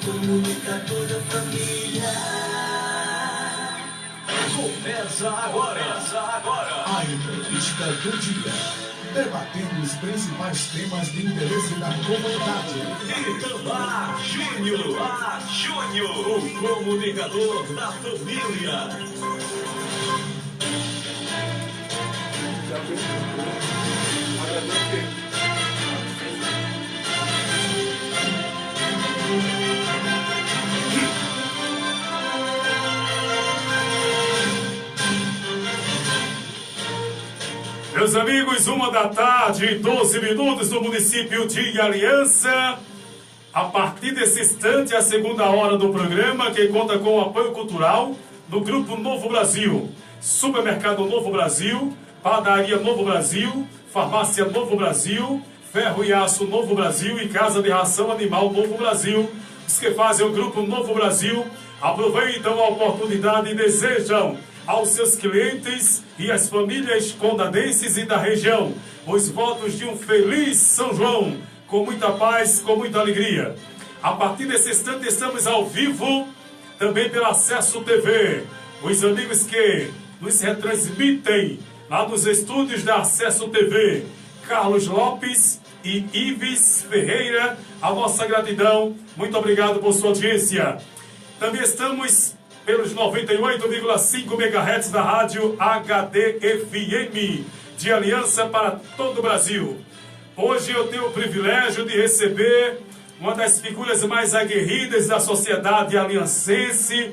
Comunicador da família. Começa agora A entrevista do dia, debatendo os principais temas de interesse da comunidade. Itamar Júnior, o comunicador da família. Meus amigos, 1h, 12 minutos no município de Aliança. A partir desse instante, a segunda hora do programa, que conta com o apoio cultural do Grupo Novo Brasil, Supermercado Novo Brasil, Padaria Novo Brasil, Farmácia Novo Brasil, Ferro e Aço Novo Brasil e Casa de Ração Animal Novo Brasil. Os que fazem o Grupo Novo Brasil aproveitam a oportunidade e desejam aos seus clientes e às famílias condadenses e da região os votos de um feliz São João, com muita paz, com muita alegria. A partir desse instante estamos ao vivo, também pelo Acesso TV. Os amigos que nos retransmitem lá nos estúdios da Acesso TV, Carlos Lopes e Ives Ferreira, a nossa gratidão. Muito obrigado por sua audiência. Também estamos pelos 98,5 MHz da rádio HD-FM de Aliança para todo o Brasil. Hoje eu tenho o privilégio de receber uma das figuras mais aguerridas da sociedade aliancense,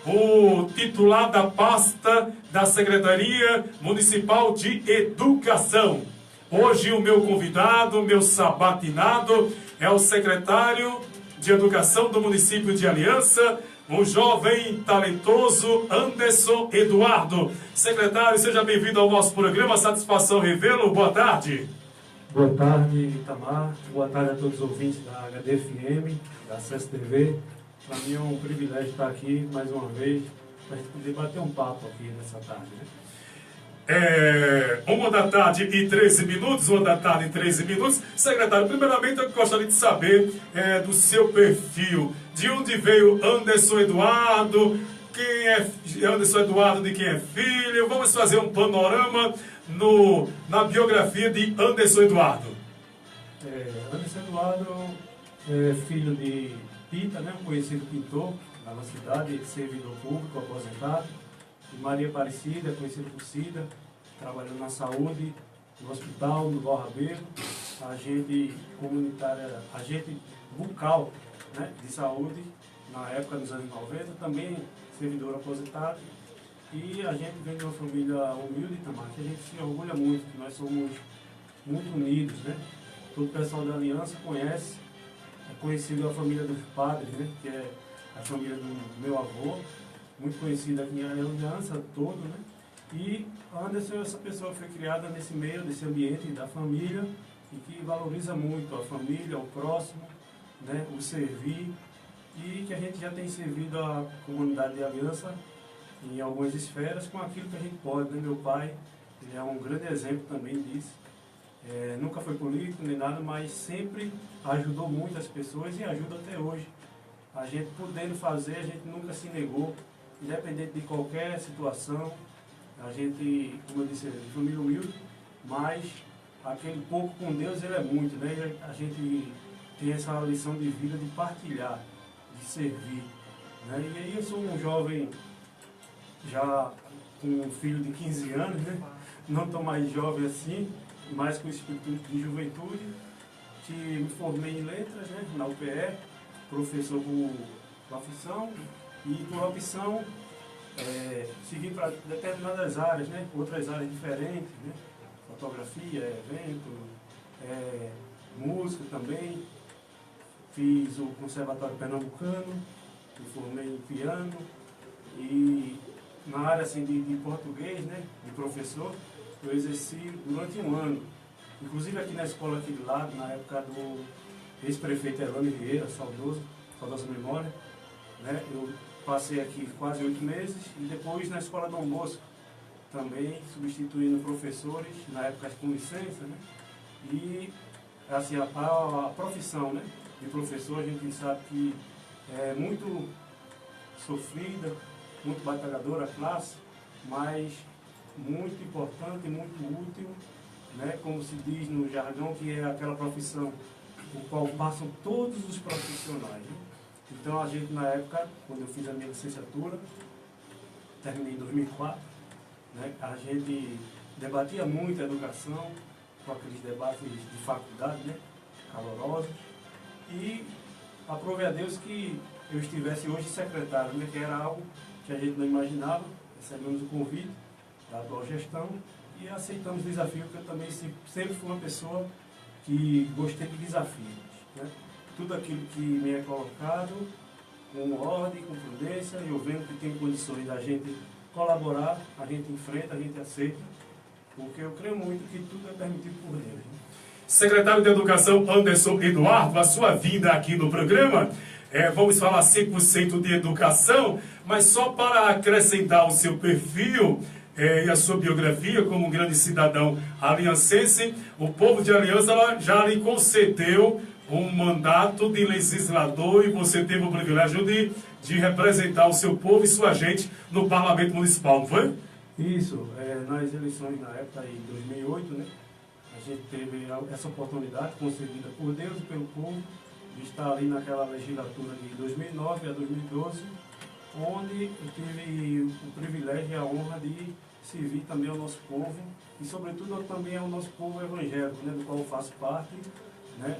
o titular da pasta da Secretaria Municipal de Educação. Hoje o meu convidado, o meu sabatinado, é o secretário de Educação do município de Aliança, um jovem talentoso Anderson Eduardo. Secretário, seja bem-vindo ao nosso programa. Satisfação revê-lo. Boa tarde. Boa tarde, Itamar. Boa tarde a todos os ouvintes da HD-FM, da Acesso TV. Para mim é um privilégio estar aqui mais uma vez, para a gente poder bater um papo aqui nessa tarde, né? 1h13 minutos, 1h13 minutos. Secretário, primeiramente eu gostaria de saber do seu perfil. De onde veio Anderson Eduardo? Quem é Anderson Eduardo, de quem é filho? Vamos fazer um panorama na biografia de Anderson Eduardo. Anderson Eduardo é filho de Pita, né, um conhecido pintor lá na cidade, servidor público, aposentado. E Maria Aparecida, conhecida por Cida, trabalhando na saúde, no hospital, no Barrabeiro, agente comunitária, agente bucal, né, de saúde, na época dos anos 90, também servidor aposentado. E a gente vem de uma família humilde também, que a gente se orgulha muito, que nós somos muito unidos, né? Todo o pessoal da Aliança conhece, é conhecido a família dos padres, né, que é a família do meu avô, muito conhecida aqui em Aliança todo, né? E Anderson é essa pessoa que foi criada nesse meio, nesse ambiente da família e que valoriza muito a família, o próximo, né? O servir, e que a gente já tem servido a comunidade de Aliança em algumas esferas com aquilo que a gente pode, né? Meu pai, ele é um grande exemplo também disso. Nunca foi político nem nada, mas sempre ajudou muito as pessoas e ajuda até hoje. A gente podendo fazer, a gente nunca se negou, independente de qualquer situação. A gente, como eu disse, é de família humilde, mas aquele pouco com Deus, ele é muito, né? A gente tem essa lição de vida de partilhar, de servir, né? E aí eu sou um jovem, já com um filho de 15 anos, né? Não tão mais jovem assim, mas com espírito de juventude, que me formei em letras, né? Na UPE, professor por profissão e por opção segui para determinadas áreas, né? Outras áreas diferentes, né? Fotografia, evento, música também. Fiz o Conservatório Pernambucano, me formei em piano e na área assim, de português, né? De professor, eu exerci durante um ano. Inclusive aqui na escola aqui do lado, na época do ex-prefeito Elane Vieira, saudosa memória, né? Eu passei aqui quase 8 meses e depois na escola Dom Bosco, também substituindo professores, na época com licença, né? E assim, a profissão, né, de professor, a gente sabe que muito sofrida, muito batalhadora a classe, mas muito importante e muito útil, né? Como se diz no jargão, que é aquela profissão o qual passam todos os profissionais, né? Então a gente, na época, quando eu fiz a minha licenciatura, terminei em 2004, né? A gente debatia muito a educação, com aqueles debates de faculdade, né? Calorosos, e aprove a Deus que eu estivesse hoje secretário, né? Que era algo que a gente não imaginava. Recebemos o convite da atual gestão e aceitamos o desafio, porque eu também sempre fui uma pessoa que gostei de desafios, né? Tudo aquilo que me é colocado, com ordem, com prudência, eu vendo que tem condições da gente colaborar, a gente enfrenta, a gente aceita, porque eu creio muito que tudo é permitido por Deus, né? Secretário de Educação Anderson Eduardo, a sua vinda aqui no programa, vamos falar 100% de educação, mas só para acrescentar o seu perfil e a sua biografia como um grande cidadão aliancense, o povo de Aliança já lhe concedeu um mandato de legislador e você teve o privilégio de representar o seu povo e sua gente no Parlamento Municipal, não foi? Isso, nas eleições na época, em 2008, né, a gente teve essa oportunidade concedida por Deus e pelo povo de estar ali naquela legislatura de 2009 a 2012, onde eu tive o privilégio e a honra de servir também ao nosso povo e, sobretudo, também ao nosso povo evangélico, né, do qual eu faço parte, né,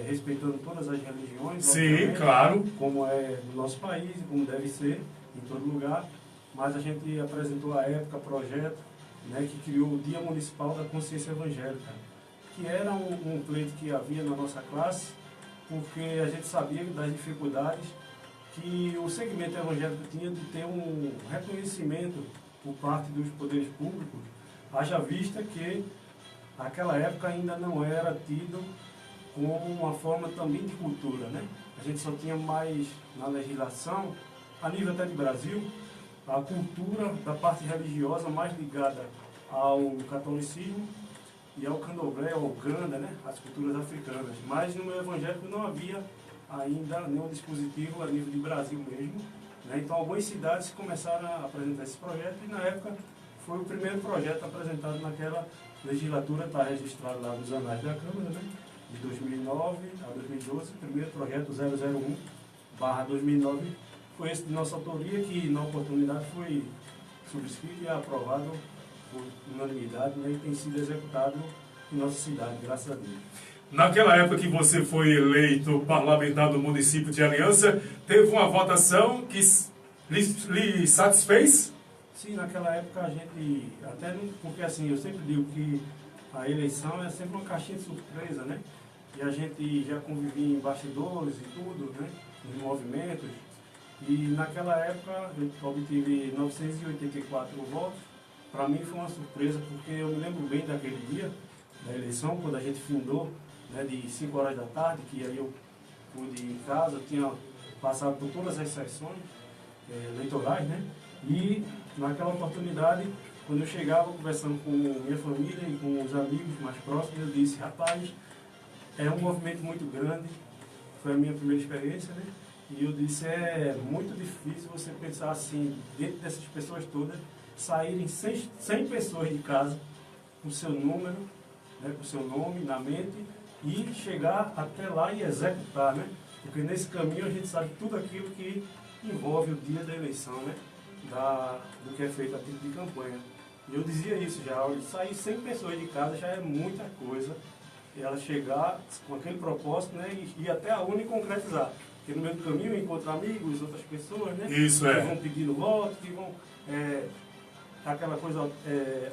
respeitando todas as religiões. Sim, claro. Como é no nosso país e como deve ser em todo lugar. Mas a gente apresentou à época projeto, né, que criou o Dia Municipal da Consciência Evangélica, que era um pleito que havia na nossa classe, porque a gente sabia das dificuldades que o segmento evangélico tinha de ter um reconhecimento por parte dos poderes públicos, haja vista que naquela época ainda não era tido como uma forma também de cultura, né? A gente só tinha mais na legislação, a nível até de Brasil, a cultura da parte religiosa mais ligada ao catolicismo e ao candomblé, ao Uganda, né? As culturas africanas. Mas no meio evangélico não havia ainda nenhum dispositivo a nível de Brasil mesmo, né? Então algumas cidades começaram a apresentar esse projeto e na época foi o primeiro projeto apresentado naquela legislatura, está registrado lá nos anais da Câmara, né? De 2009 a 2012, primeiro projeto 001/2009, foi esse de nossa autoria, que na oportunidade foi subscrito e aprovado por unanimidade, né, e tem sido executado em nossa cidade, graças a Deus. Naquela época que você foi eleito parlamentar do município de Aliança, teve uma votação que lhe satisfez? Sim, naquela época a gente, até não, porque assim, eu sempre digo que a eleição é sempre uma caixinha de surpresa, né? E a gente já convivia em bastidores e tudo, né? Nos movimentos. E naquela época eu obtive 984 votos. Para mim foi uma surpresa, porque eu me lembro bem daquele dia da eleição, quando a gente findou, né, de 5 horas da tarde, que aí eu pude ir em casa, eu tinha passado por todas as sessões eleitorais, né? E naquela oportunidade, quando eu chegava conversando com minha família e com os amigos mais próximos, eu disse, rapaz, é um movimento muito grande, foi a minha primeira experiência, né? E eu disse, é muito difícil você pensar assim, dentro dessas pessoas todas, saírem 100 pessoas de casa com o seu número, né, com o seu nome na mente e chegar até lá e executar, né? Porque nesse caminho a gente sabe tudo aquilo que envolve o dia da eleição, né? Do que é feito a título de campanha. E eu dizia isso já, olha, sair 100 pessoas de casa já é muita coisa, e ela chegar com aquele propósito, né, e ir até a urna e concretizar. Porque no meio do caminho encontra amigos, outras pessoas, né? Isso que vão pedindo voto, que vão aquela coisa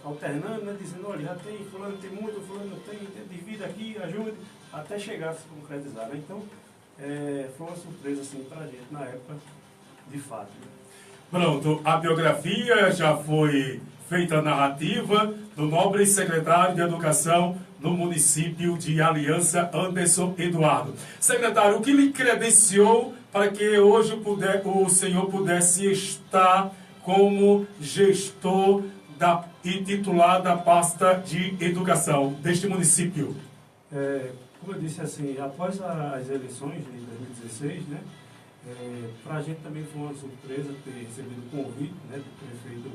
alternando, né? Dizendo, olha, já tem, fulano tem muito, fulano tem, divida aqui, ajude, até chegar a se concretizar, né? Então, foi uma surpresa assim para a gente na época, de fato. Né? Pronto, a biografia já foi feita a narrativa do nobre secretário de Educação no município de Aliança, Anderson Eduardo. Secretário, o que lhe credenciou para que hoje o senhor pudesse estar como gestor e titular da pasta de educação deste município? Como eu disse assim, após as eleições de 2016, né, Para a gente também foi uma surpresa ter recebido o convite, né, do prefeito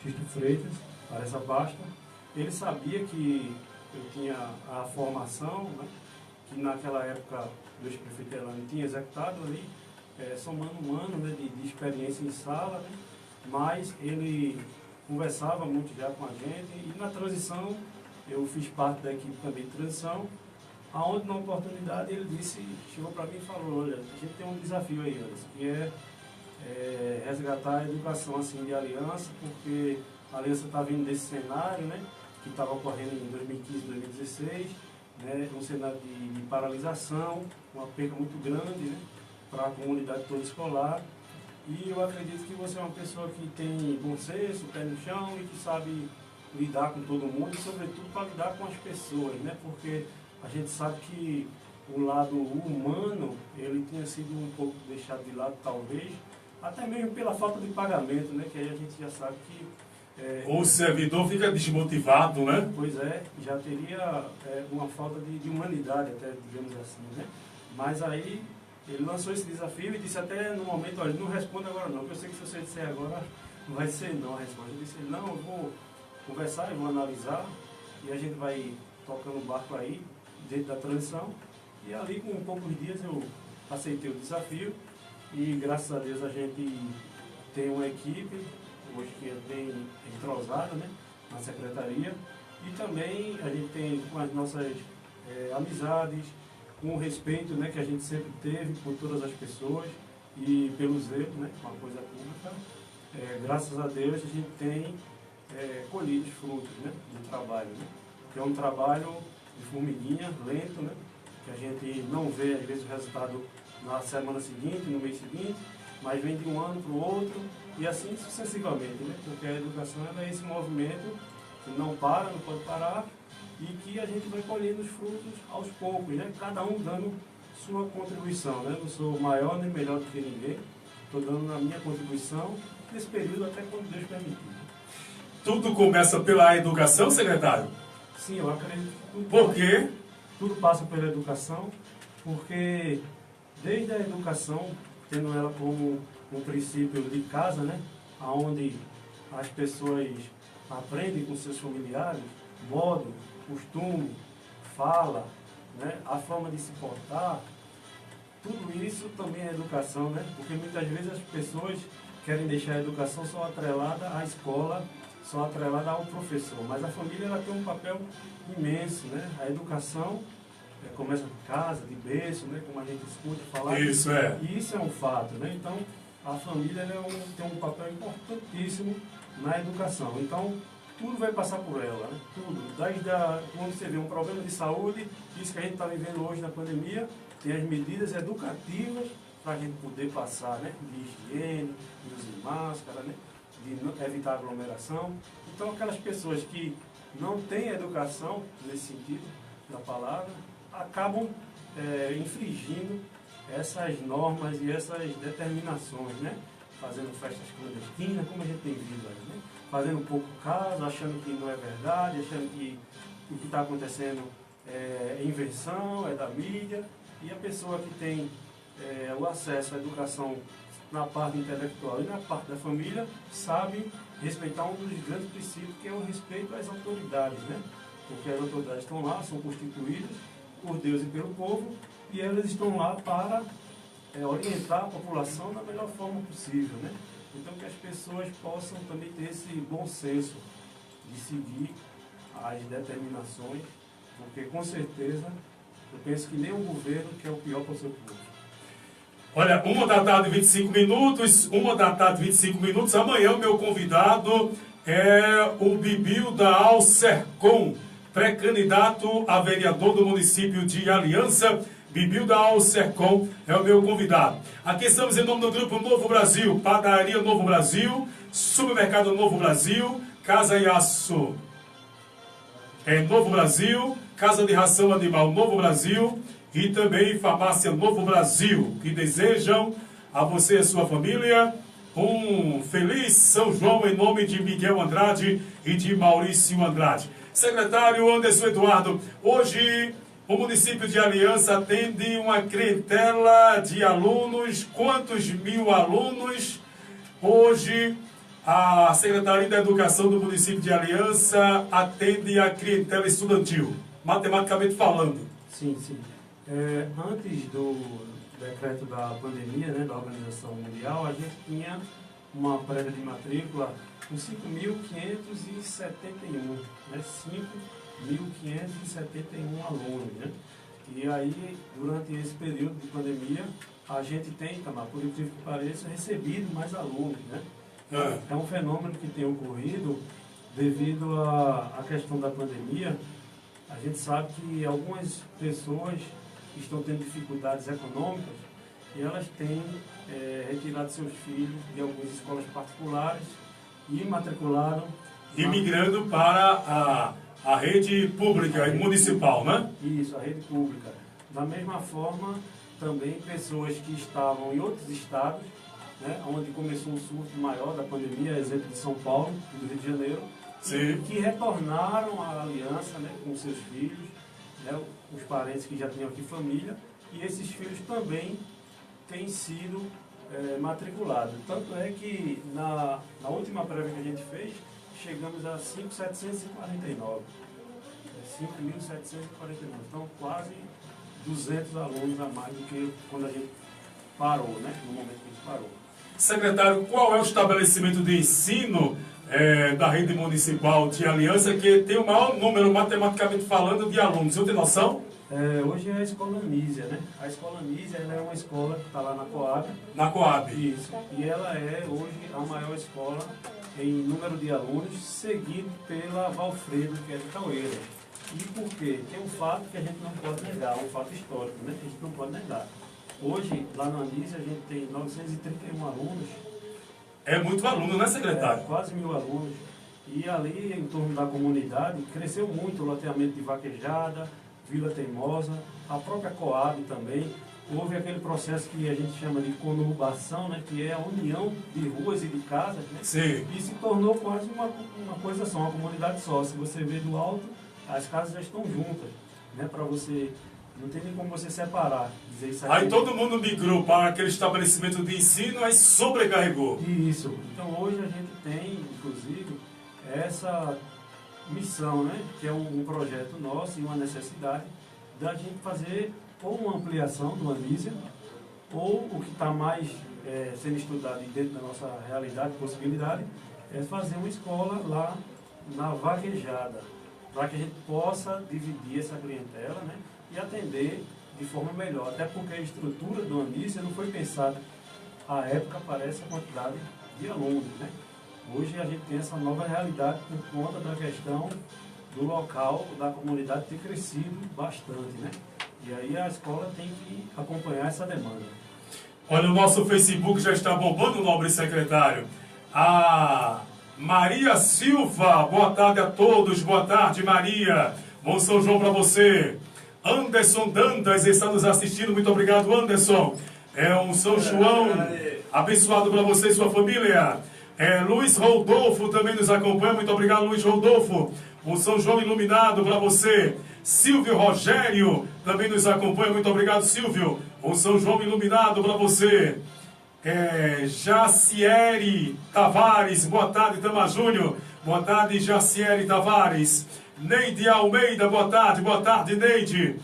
Xisto Freitas para essa pasta. Ele sabia que eu tinha a formação, né, que naquela época o ex-prefeito Elano tinha executado ali, somando um ano, né, de experiência em sala, né, mas ele conversava muito já com a gente e na transição eu fiz parte da equipe também de transição, aonde na oportunidade ele chegou para mim e falou, olha, a gente tem um desafio aí, Anderson, que é resgatar a educação assim, de Aliança, porque a Aliança está vindo desse cenário, né, que estava ocorrendo em 2015, 2016, né, um cenário de paralisação, uma perda muito grande, né, para a comunidade toda escolar. E eu acredito que você é uma pessoa que tem bom senso, pé no chão e que sabe lidar com todo mundo e, sobretudo, para lidar com as pessoas, né, porque a gente sabe que o lado humano, ele tinha sido um pouco deixado de lado, talvez, até mesmo pela falta de pagamento, né, que aí a gente já sabe que o servidor fica desmotivado, né? Pois é, já teria uma falta de humanidade, até, digamos assim, né? Mas aí ele lançou esse desafio e disse até no momento, olha, não responda agora não, porque eu sei que se você disser agora, não vai ser não a resposta. Ele disse, não, eu vou conversar, eu vou analisar e a gente vai tocando o barco aí, dentro da transição. E ali, com poucos dias, eu aceitei o desafio e graças a Deus a gente tem uma equipe hoje que é bem entrosada, né, na secretaria, e também a gente tem com as nossas amizades, com o respeito, né, que a gente sempre teve por todas as pessoas e pelo zelo, né, com a coisa pública, graças a Deus a gente tem colhido os frutos, né, do trabalho, né, que é um trabalho de formiguinha, lento, né, que a gente não vê às vezes o resultado na semana seguinte, no mês seguinte, mas vem de um ano para o outro, e assim sucessivamente, né? Porque a educação é esse movimento que não para, não pode parar, e que a gente vai colhendo os frutos aos poucos, né? Cada um dando sua contribuição, né? Não sou maior nem melhor do que ninguém, estou dando a minha contribuição nesse período até quando Deus permitir. Tudo começa pela educação, secretário? Sim, eu acredito que tudo. Por quê? Tudo passa pela educação, porque desde a educação, tendo ela como um princípio de casa, né, onde as pessoas aprendem com seus familiares, modo, costume, fala, né, a forma de se portar, tudo isso também é educação, né, porque muitas vezes as pessoas querem deixar a educação só atrelada à escola, só atrelada ao professor, mas a família ela tem um papel imenso, né, a educação começa de casa, de berço, né, como a gente escuta falar. Isso E isso é um fato, né? Então, a família tem um papel importantíssimo na educação. Então, tudo vai passar por ela, né? Tudo. Desde quando você vê um problema de saúde, isso que a gente está vivendo hoje na pandemia, tem as medidas educativas para a gente poder passar, né? De higiene, de uso de máscara, né? De evitar aglomeração. Então, aquelas pessoas que não têm educação, nesse sentido da palavra, acabam infringindo essas normas e essas determinações, né? Fazendo festas clandestinas, como a gente tem visto aí, né? Fazendo pouco caso, achando que não é verdade, achando que o que está acontecendo é invenção, é da mídia, e a pessoa que tem o acesso à educação na parte intelectual e na parte da família sabe respeitar um dos grandes princípios, que é o respeito às autoridades, né? Porque as autoridades estão lá, são constituídas por Deus e pelo povo, e elas estão lá para orientar a população da melhor forma possível, né? Então que as pessoas possam também ter esse bom senso de seguir as determinações, porque com certeza eu penso que nenhum governo quer o pior para o seu povo. Olha, 1h 25 minutos, 1h 25 minutos, amanhã o meu convidado é o Bibiu da Alcercom, pré-candidato a vereador do município de Aliança. Bibiu da Alcercom é o meu convidado. Aqui estamos em nome do Grupo Novo Brasil, Padaria Novo Brasil, Supermercado Novo Brasil, Casa Iaço Novo Brasil, Casa de Ração Animal Novo Brasil e também Farmácia Novo Brasil, que desejam a você e a sua família um feliz São João em nome de Miguel Andrade e de Maurício Andrade. Secretário Anderson Eduardo, hoje O município de Aliança atende uma clientela de alunos. Quantos mil alunos? Hoje, a Secretaria da Educação do município de Aliança atende a clientela estudantil, matematicamente falando. Sim, sim. Antes do decreto da pandemia, né, da Organização Mundial, a gente tinha uma prévia de matrícula com 5.571, né, 5.571 alunos, né? E aí, durante esse período de pandemia, a gente tem, por incrível que pareça, recebido mais alunos, né? É um fenômeno que tem ocorrido devido à questão da pandemia. A gente sabe que algumas pessoas estão tendo dificuldades econômicas e elas têm retirado seus filhos de algumas escolas particulares e matricularam... E migrando para a rede pública e municipal, né? Isso, a rede pública. Da mesma forma, também pessoas que estavam em outros estados, né, onde começou o surto maior da pandemia, exemplo de São Paulo e do Rio de Janeiro, que retornaram à Aliança, né, com seus filhos, né, os parentes que já tinham aqui família, e esses filhos também têm sido matriculados. Tanto é que na última prévia que a gente fez, chegamos a 5.749. 5.749. Então, quase 200 alunos a mais do que quando a gente parou, né? No momento que a gente parou. Secretário, qual é o estabelecimento de ensino da rede municipal de Aliança que tem o maior número, matematicamente falando, de alunos? Você tem noção? Hoje é a Escola Anísia, né? A Escola Anísia ela é uma escola que está lá na Coab. Na Coab. Isso. E ela é hoje a maior escola em número de alunos, seguido pela Valfredo, que é de Caueiras. E por quê? Tem um fato que a gente não pode negar, um fato histórico, né? Que a gente não pode negar. Hoje, lá na Anísia, a gente tem 931 alunos. É muito aluno, né, secretário? Quase 1.000 alunos. E ali, em torno da comunidade, cresceu muito o loteamento de Vaquejada, Vila Teimosa, a própria Coab também. Houve aquele processo que a gente chama de conurbação, né, que é a união de ruas e de casas, né? Sim. E se tornou quase uma coisa só, uma comunidade só. Se você vê do alto, as casas já estão juntas, né, para você... Não tem nem como você separar, dizer isso aqui. Aí todo mundo migrou para aquele estabelecimento de ensino, aí sobrecarregou. Isso. Então hoje a gente tem, inclusive, essa missão, né, que é um projeto nosso e uma necessidade da gente fazer ou uma ampliação do Anísia, ou o que está mais sendo estudado dentro da nossa realidade, possibilidade, é fazer uma escola lá na Vaquejada, para que a gente possa dividir essa clientela, né, e atender de forma melhor. Até porque a estrutura do Anísia não foi pensada à época para essa quantidade de alunos, né? Hoje a gente tem essa nova realidade por conta da questão do local, da comunidade ter crescido bastante, né? E aí a escola tem que acompanhar essa demanda. Olha, o nosso Facebook já está bombando, nobre secretário. A Maria Silva, boa tarde a todos, boa tarde, Maria. Bom São João para você. Anderson Dantas está nos assistindo, muito obrigado, Anderson. É um São João abençoado para você e sua família. Luiz Rodolfo também nos acompanha, muito obrigado, Luiz Rodolfo. Um São João iluminado para você. Silvio Rogério também nos acompanha, muito obrigado, Silvio. Um São João iluminado para você. Jaciere Tavares, boa tarde, Tama Júnior. Boa tarde, Jaciere Tavares. Neide Almeida, boa tarde, Neide.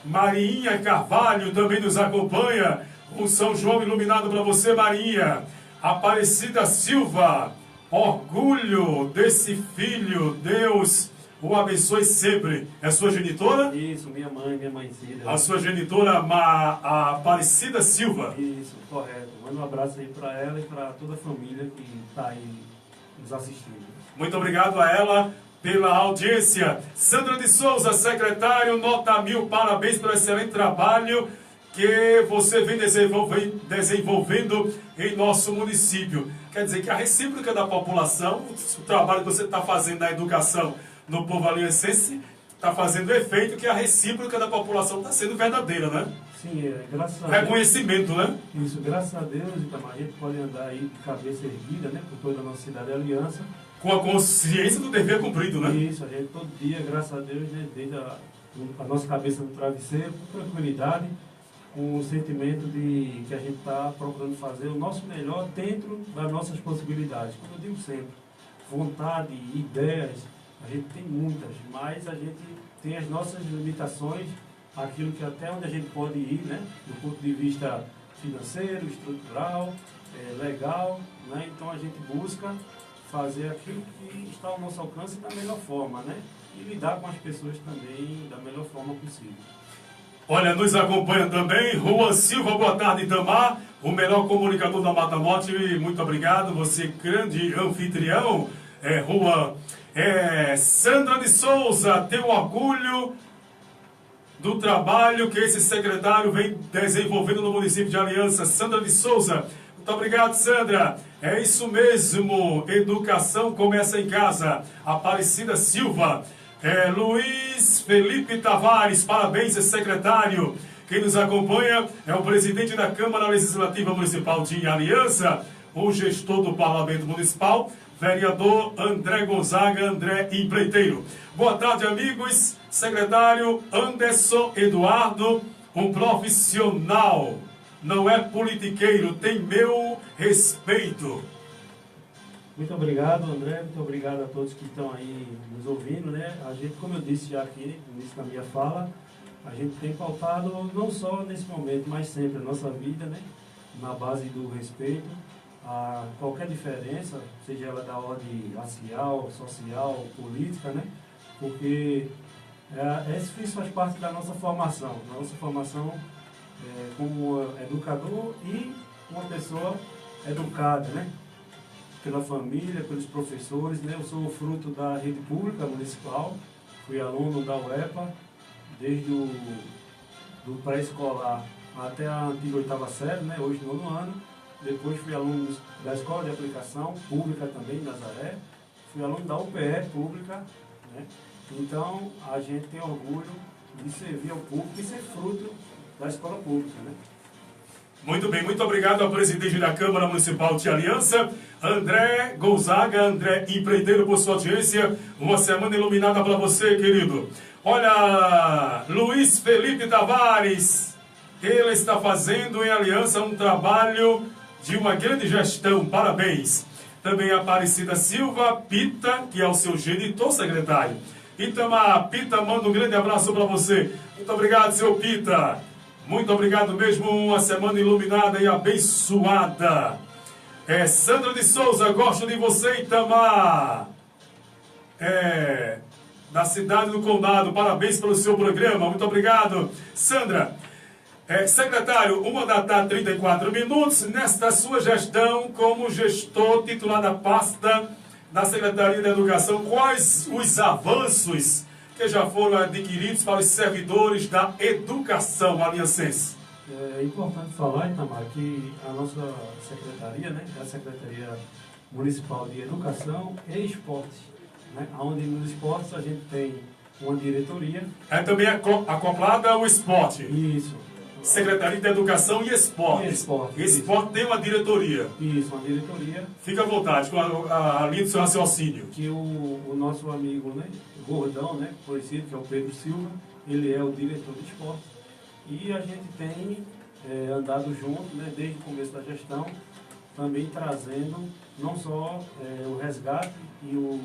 Marinha Carvalho também nos acompanha. Um São João iluminado para você, Marinha. Aparecida Silva, orgulho desse filho, Deus o abençoe sempre. É sua genitora? Isso, minha mãe Cida. A sua genitora, a Aparecida Silva. Isso, correto. Manda um abraço aí para ela e para toda a família que está aí nos assistindo. Muito obrigado a ela pela audiência. Sandra de Souza, secretário, nota 1000, parabéns pelo excelente trabalho que você vem desenvolvendo em nosso município. Quer dizer que a recíproca da população, o trabalho que você está fazendo na educação no povo aliancense, está fazendo efeito que a recíproca da população está sendo verdadeira, né? Sim, graças a Deus. Reconhecimento, né? Isso, graças a Deus, então, a gente pode andar aí de cabeça erguida, né, por toda a nossa cidade Aliança. Com a consciência do dever cumprido, né? Isso, a gente todo dia, graças a Deus, né, desde a nossa cabeça no travesseiro, com tranquilidade, com o sentimento de que a gente está procurando fazer o nosso melhor dentro das nossas possibilidades. Como eu digo sempre, vontade, ideias, a gente tem muitas, mas a gente tem as nossas limitações, aquilo que até onde a gente pode ir, né, do ponto de vista financeiro, estrutural, legal, né? Então a gente busca fazer aquilo que está ao nosso alcance da melhor forma, né? E lidar com as pessoas também da melhor forma possível. Olha, nos acompanha também Juan Silva, boa tarde, Itamar, o melhor comunicador da Mata Norte, muito obrigado, você grande anfitrião, Juan. Sandra de Souza, tem orgulho do trabalho que esse secretário vem desenvolvendo no município de Aliança. Sandra de Souza, muito obrigado, Sandra. É isso mesmo, educação começa em casa. Aparecida Silva, Luiz Felipe Tavares, parabéns, secretário. Quem nos acompanha é o presidente da Câmara Legislativa Municipal de Aliança, o gestor do Parlamento Municipal, vereador André Gonzaga, André Empreiteiro. Boa tarde, amigos. Secretário Anderson Eduardo, um profissional, não é politiqueiro, tem meu respeito. Muito obrigado, André, muito obrigado a todos que estão aí nos ouvindo, né? A gente, como eu disse já aqui no início da minha fala, a gente tem pautado não só nesse momento, mas sempre a nossa vida, né? Na base do respeito a qualquer diferença, seja ela da ordem racial, social, política, né? Porque isso faz parte da nossa formação como educador e uma pessoa educada, né? Pela família, pelos professores, né? Eu sou fruto da rede pública municipal, fui aluno da UEPA, desde do pré-escolar até a antiga 8ª série, né? Hoje 9º ano. Depois fui aluno da Escola de Aplicação Pública também, Nazaré. Fui aluno da UPE Pública, né? Então, a gente tem orgulho de servir ao público e ser fruto da escola pública, né? Muito bem, muito obrigado ao presidente da Câmara Municipal de Aliança, André Gonzaga, André Empreiteiro, por sua audiência. Uma semana iluminada para você, querido. Olha, Luiz Felipe Tavares, ele está fazendo em Aliança um trabalho de uma grande gestão, parabéns. Também a Aparecida Silva, Pita, que é o seu genitor, secretário. Itamar, Pita, manda um grande abraço para você. Muito obrigado, seu Pita. Muito obrigado mesmo, uma semana iluminada e abençoada. Sandra de Souza, gosto de você, Itamar. Da cidade do Condado, parabéns pelo seu programa, muito obrigado. Sandra, secretário, 1h34, nesta sua gestão como gestor titular da pasta da Secretaria da Educação, quais os avanços que já foram adquiridos para os servidores da educação aliancense? É importante falar, Itamar, que a nossa secretaria, né, é a Secretaria Municipal de Educação e Esportes, né, onde nos esportes a gente tem uma diretoria. Também acoplada ao esporte. Isso. Secretaria de Educação e Esporte. Esporte tem uma diretoria. Isso, uma diretoria. Fica à vontade, com a linha do seu raciocínio. Que o nosso amigo, né, Gordão, né, conhecido, que é o Pedro Silva, ele é o diretor de esporte. E a gente tem andado junto, né, desde o começo da gestão, também trazendo não só o resgate e os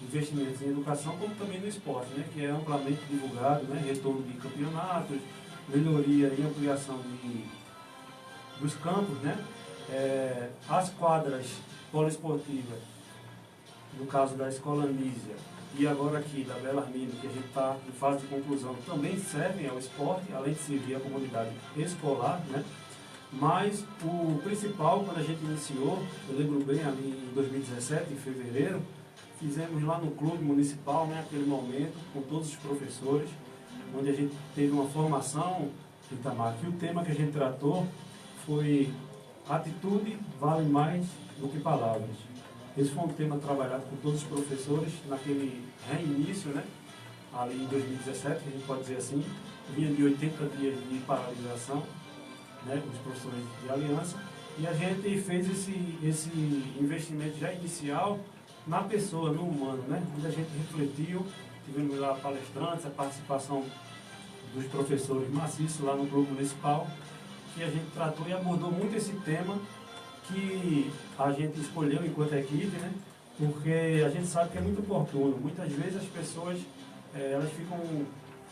investimentos em educação, como também no esporte, né, que é amplamente divulgado, né, retorno de campeonatos, melhoria e ampliação dos campos, né? As quadras poliesportivas, no caso da Escola Anísia, e agora aqui da Belarmino, que a gente está em fase de conclusão, também servem ao esporte, além de servir a comunidade escolar, né? Mas o principal, quando a gente iniciou, eu lembro bem ali em 2017, em fevereiro, fizemos lá no clube municipal, né, aquele momento, com todos os professores, onde a gente teve uma formação, Itamar, que o tema que a gente tratou foi atitude vale mais do que palavras. Esse foi um tema trabalhado com todos os professores naquele reinício, né? Ali em 2017, que a gente pode dizer assim, vinha de 80 dias de paralisação, né? Os professores de Aliança, e a gente fez esse investimento já inicial na pessoa, no humano, né? Onde a gente refletiu, tivemos lá palestrantes, a participação dos professores maciços lá no grupo municipal, que a gente tratou e abordou muito esse tema que a gente escolheu enquanto equipe, né? Porque a gente sabe que é muito oportuno. Muitas vezes as pessoas elas ficam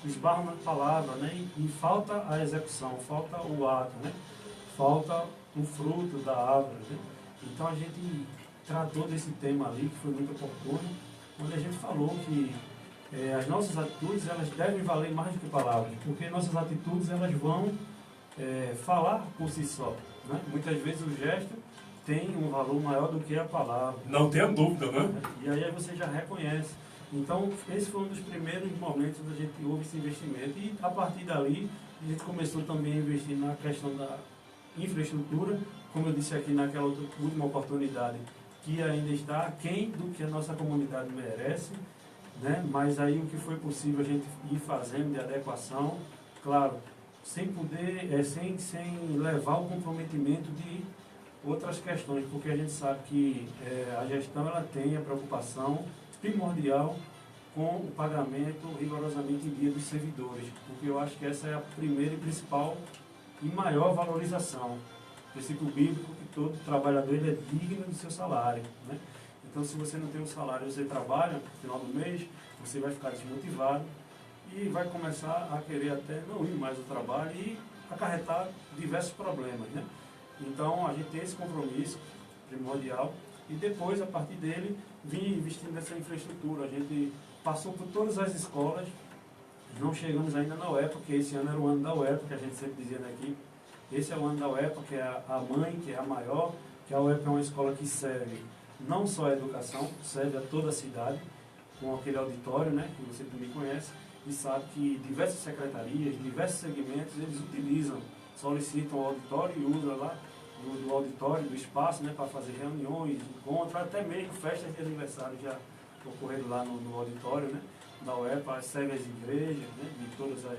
esbarram na palavra, né? E falta a execução, falta o ato, né? Falta o fruto da árvore, né? Então a gente tratou desse tema ali, que foi muito oportuno, onde a gente falou que as nossas atitudes elas devem valer mais do que palavras, porque nossas atitudes elas vão falar por si só, né? Muitas vezes o gesto tem um valor maior do que a palavra. Não tenha dúvida, né? E aí você já reconhece. Então, esse foi um dos primeiros momentos da gente houve esse investimento. E, a partir dali, a gente começou também a investir na questão da infraestrutura, como eu disse aqui naquela última oportunidade, que ainda está aquém do que a nossa comunidade merece, né? Mas aí o que foi possível a gente ir fazendo de adequação, claro, sem poder, sem levar o comprometimento de outras questões, porque a gente sabe que a gestão ela tem a preocupação primordial com o pagamento rigorosamente em dia dos servidores, porque eu acho que essa é a primeira e principal e maior valorização. O princípio bíblico que todo trabalhador ele é digno do seu salário, né? Então, se você não tem um salário, você trabalha no final do mês, você vai ficar desmotivado e vai começar a querer até não ir mais ao trabalho e acarretar diversos problemas, né? Então, a gente tem esse compromisso primordial e depois, a partir dele, vim investindo nessa infraestrutura. A gente passou por todas as escolas, não chegamos ainda na UEPA, porque esse ano era o ano da UEPA, que a gente sempre dizia na equipe. Esse é o ano da UEPA, que é a mãe, que é a maior, que a UEPA é uma escola que serve não só a educação, serve a toda a cidade, com aquele auditório, né, que você também conhece, e sabe que diversas secretarias, diversos segmentos, eles utilizam, solicitam o auditório e usam lá do auditório, do espaço, né, para fazer reuniões, encontros, até mesmo festas de aniversário já ocorreram lá no auditório, né, da UEPA, segue as igrejas, né, de todas as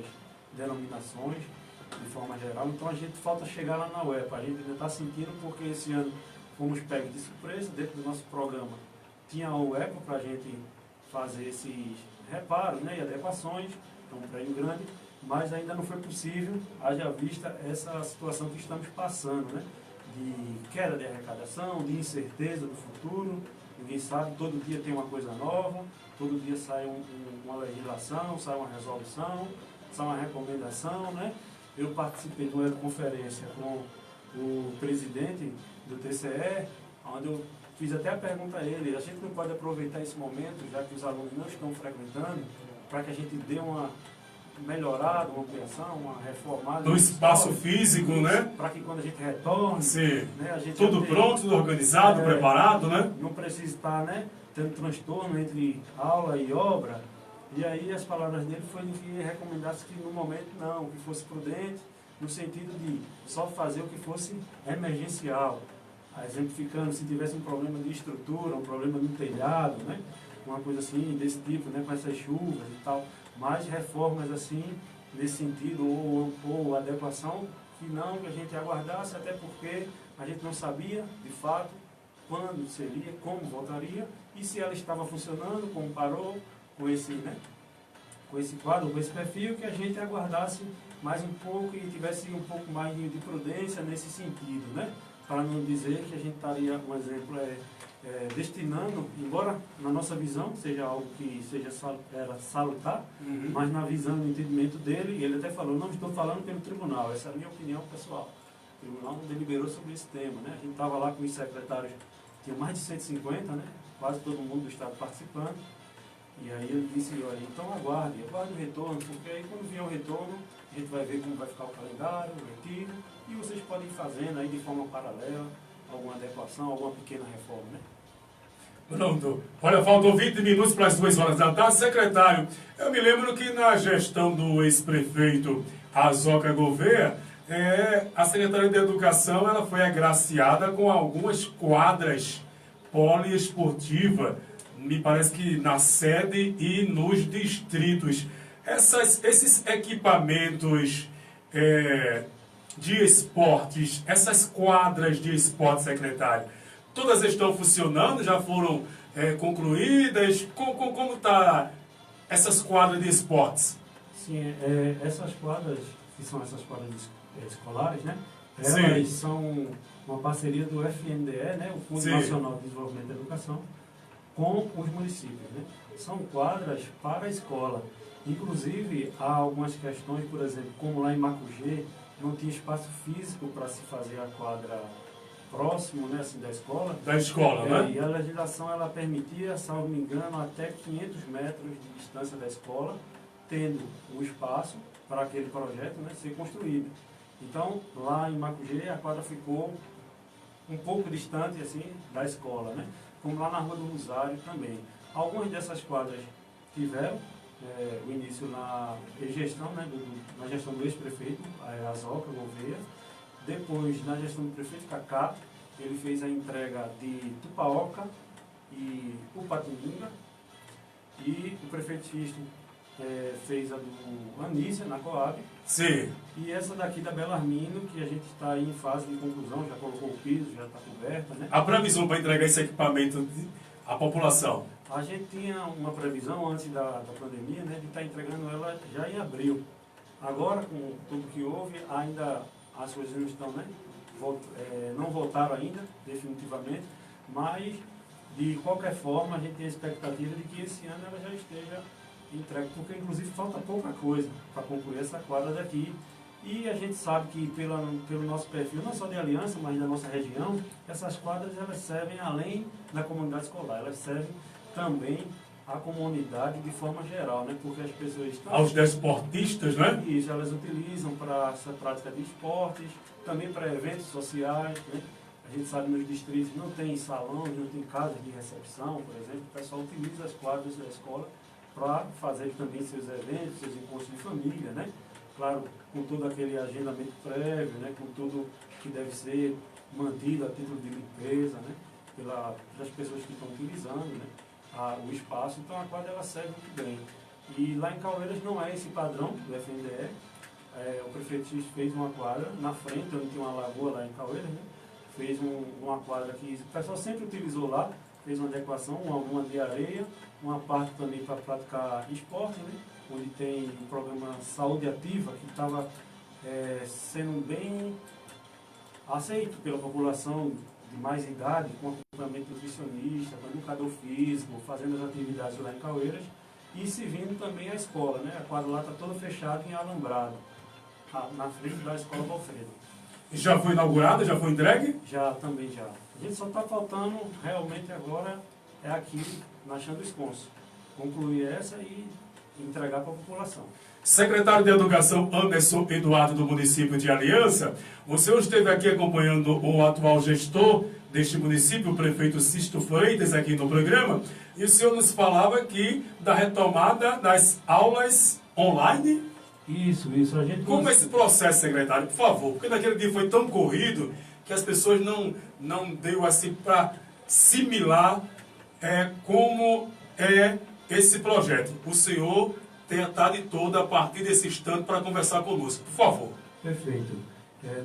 denominações, de forma geral. Então a gente falta chegar lá na UEPA, a gente ainda está sentindo porque esse ano fomos pegos de surpresa, dentro do nosso programa tinha a UEPA para a gente fazer esses reparos, né, e adequações, é um prédio grande, mas ainda não foi possível, haja vista essa situação que estamos passando, né, de queda de arrecadação, de incerteza do futuro, ninguém sabe, todo dia tem uma coisa nova, todo dia sai uma legislação, sai uma resolução, sai uma recomendação, né? Eu participei de uma conferência com o presidente do TCE, onde eu fiz até a pergunta a ele, a gente não pode aproveitar esse momento, já que os alunos não estão frequentando, para que a gente dê uma melhorada, uma ampliação, uma reformada. Do espaço físico, né? Para que quando a gente retorne, sim, né, a gente tudo pronto, tudo organizado, preparado, né? Não precisa estar, né, tendo transtorno entre aula e obra. E aí as palavras dele foram que recomendasse que no momento não, que fosse prudente, no sentido de só fazer o que fosse emergencial. Exemplificando, se tivesse um problema de estrutura, um problema no telhado, né, uma coisa assim, desse tipo, né, com essas chuvas e tal, mais reformas assim, nesse sentido, ou adequação, que a gente aguardasse, até porque a gente não sabia, de fato, quando seria, como voltaria, e se ela estava funcionando, como parou, com esse, né, com esse quadro, com esse perfil, que a gente aguardasse mais um pouco e tivesse um pouco mais de prudência nesse sentido, né, para não dizer que a gente estaria, um exemplo, destinando, embora na nossa visão seja algo que seja salutar, mas na visão e no entendimento dele, ele até falou, não estou falando pelo tribunal, essa é a minha opinião pessoal. O tribunal não deliberou sobre esse tema, né? A gente estava lá com os secretários, tinha mais de 150, né? Quase todo mundo do estado participando, e aí ele disse, olha, então aguarde o retorno, porque aí quando vier o retorno, a gente vai ver como vai ficar o calendário, o retiro, e vocês podem ir fazendo aí de forma paralela, alguma adequação, alguma pequena reforma, né? Pronto. Olha, faltam 20 minutos para as 2 horas da tarde. Secretário, eu me lembro que na gestão do ex-prefeito Azoca Gouveia, a Secretaria de Educação ela foi agraciada com algumas quadras poliesportivas, me parece que na sede e nos distritos. Esses equipamentos de esportes, essas quadras de esporte, secretário, todas estão funcionando, já foram concluídas? Como está essas quadras de esportes? Sim, essas quadras, que são essas quadras escolares, né? Sim. Elas são uma parceria do FNDE, né? O Fundo Sim. Nacional de Desenvolvimento da Educação, com os municípios, né? São quadras para a escola. Inclusive, há algumas questões, por exemplo, como lá em Macugê, não tinha espaço físico para se fazer a quadra próximo, né, assim, da escola. Da escola, né? E a legislação ela permitia, salvo me engano, até 500 metros de distância da escola, tendo o espaço para aquele projeto, né, ser construído. Então, lá em Macugê, a quadra ficou um pouco distante assim, da escola, né? Como lá na Rua do Rosário também. Algumas dessas quadras tiveram o início na gestão, né, na gestão do ex-prefeito, Azoca Gouveia. Depois, na gestão do prefeito Cacá, ele fez a entrega de Tupaoca e Upatininga. E o prefeito Xisto fez a do Anísia, na Coab. Sim. E essa daqui da Belarmino, que a gente está aí em fase de conclusão, já colocou o piso, já está coberta, né? A previsão para entregar esse equipamento à população? A gente tinha uma previsão antes da pandemia, né, de estar entregando ela já em abril. Agora, com tudo que houve, ainda as coisas não estão, né, não voltaram ainda, definitivamente, mas, de qualquer forma, a gente tem a expectativa de que esse ano ela já esteja entregue, porque, inclusive, falta pouca coisa para concluir essa quadra daqui. E a gente sabe que, pelo nosso perfil, não só de Aliança, mas da nossa região, essas quadras elas servem além da comunidade escolar, elas servem também à comunidade de forma geral, né? Porque as pessoas estão... Aos desportistas, né? Isso, elas utilizam para essa prática de esportes, também para eventos sociais, né? A gente sabe nos distritos não tem salões, não tem casas de recepção, por exemplo, o pessoal utiliza as quadras da escola para fazer também seus eventos, seus encontros de família, né? Claro, com todo aquele agendamento prévio, né? Com tudo que deve ser mantido a título de limpeza, né? Pelas pessoas que estão utilizando, né? O espaço. Então a quadra ela serve muito bem. E lá em Caueiras não é esse padrão do FNDE. O prefeito X fez uma quadra na frente, onde tem uma lagoa lá em Caueiras, né? Fez uma quadra que o pessoal sempre utilizou lá, fez uma adequação, uma de areia, uma parte também para praticar esporte, né? Onde tem o programa Saúde Ativa, que estava sendo bem aceito pela população de mais idade, com acompanhamento nutricionista, com educador físico, fazendo as atividades lá em Caueiras, e se vindo também à escola, né? A quadra lá está toda fechada em alambrado, na frente da escola Valfredo. Já foi inaugurada? Já foi entregue? Já, também já. A gente só está faltando, realmente agora, aqui na Chã do Esconso. Concluir essa e entregar para a população. Secretário de Educação Anderson Eduardo do município de Aliança, o senhor esteve aqui acompanhando o atual gestor deste município, o prefeito Xisto Freitas, aqui no programa, e o senhor nos falava aqui da retomada das aulas online. Isso. A gente Como é esse processo, secretário, por favor? Porque naquele dia foi tão corrido que as pessoas não deu assim para assimilar como é esse projeto. O senhor tem a tarde toda a partir desse instante para conversar conosco. Por favor. Perfeito.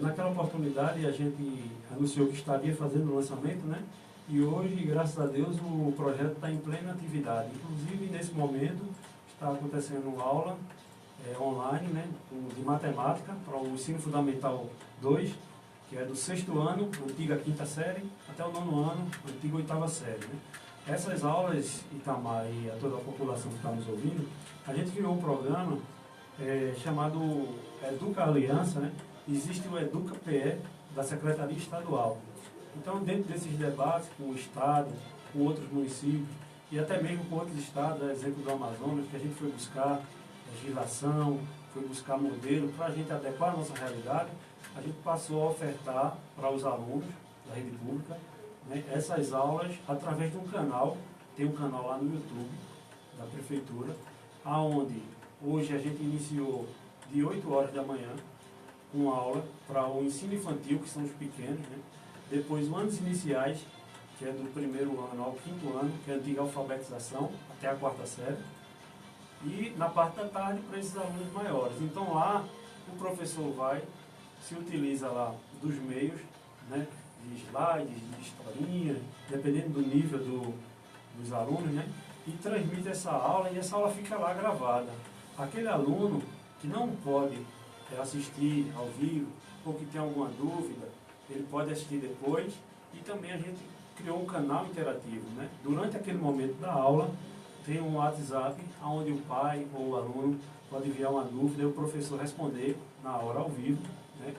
Naquela oportunidade a gente anunciou que estaria fazendo o lançamento, né? E hoje, graças a Deus, o projeto está em plena atividade. Inclusive, nesse momento, está acontecendo aula online, né? De matemática para o ensino fundamental 2, que é do 6º ano, antiga 5ª série, até o 9º ano, antiga 8ª série, né? Essas aulas, Itamar e a toda a população que está nos ouvindo, a gente criou um programa chamado Educa Aliança, né? Existe o Educa PE da Secretaria Estadual. Então, dentro desses debates com o Estado, com outros municípios e até mesmo com outros estados, exemplo do Amazonas, que a gente foi buscar legislação, foi buscar modelo para a gente adequar a nossa realidade, a gente passou a ofertar para os alunos da rede pública, né, essas aulas através de um canal, tem um canal lá no YouTube da Prefeitura, aonde hoje a gente iniciou de 8 horas da manhã, uma aula para o ensino infantil, que são os pequenos, né? Depois os anos iniciais, que é do 1º ano ao 5º ano, que é a antiga alfabetização, até a 4ª série, e na parte da tarde para esses alunos maiores. Então lá o professor se utiliza lá dos meios, né? De slides, de historinha, dependendo do nível dos alunos, né? e transmite essa aula, e essa aula fica lá gravada. Aquele aluno que não pode assistir ao vivo, ou que tem alguma dúvida, ele pode assistir depois, e também a gente criou um canal interativo, né? Durante aquele momento da aula, tem um WhatsApp, onde o pai ou o aluno pode enviar uma dúvida e o professor responder na hora ao vivo, né?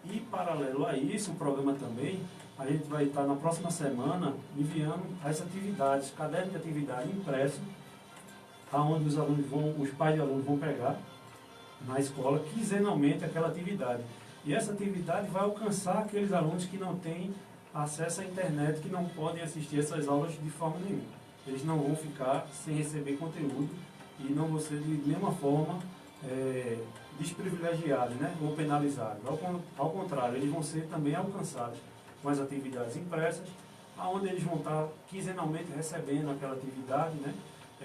E paralelo a isso, o programa também, a gente vai estar na próxima semana enviando as atividades, caderno de atividade impresso, aonde os pais de alunos vão pegar na escola quinzenalmente aquela atividade. E essa atividade vai alcançar aqueles alunos que não têm acesso à internet, que não podem assistir essas aulas de forma nenhuma. Eles não vão ficar sem receber conteúdo e não vão ser de nenhuma forma desprivilegiados, né, ou penalizados. Ao contrário, eles vão ser também alcançados com as atividades impressas, onde eles vão estar quinzenalmente recebendo aquela atividade, né.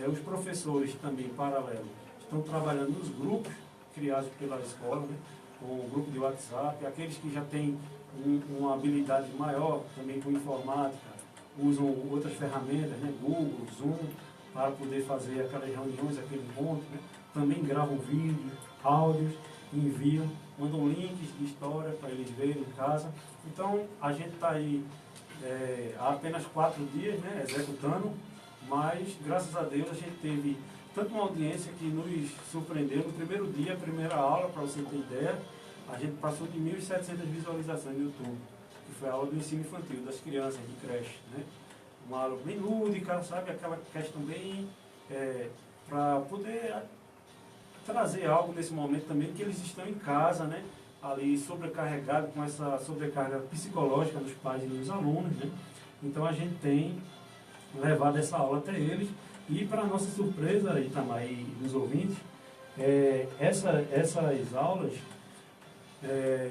Os professores também, paralelo, estão trabalhando nos grupos criados pela escola, né, com o grupo de WhatsApp. Aqueles que já têm uma habilidade maior também com informática, usam outras ferramentas, né, Google, Zoom, para poder fazer aquelas reuniões, aquele encontro, né. Também gravam vídeos, áudios, enviam, mandam links de história para eles verem em casa. Então, a gente está aí há apenas 4 dias, né, executando, mas, graças a Deus, a gente teve tanto uma audiência que nos surpreendeu. No primeiro dia, a primeira aula, para você ter ideia, a gente passou de 1.700 visualizações no YouTube, que foi a aula do ensino infantil, das crianças de creche, né? Uma aula bem lúdica, sabe? Aquela questão bem para poder trazer algo nesse momento também, que eles estão em casa, né? Ali sobrecarregados, com essa sobrecarga psicológica dos pais e dos alunos, né? Então a gente tem levado essa aula até eles, e para nossa surpresa, Itamar, e dos ouvintes, essas aulas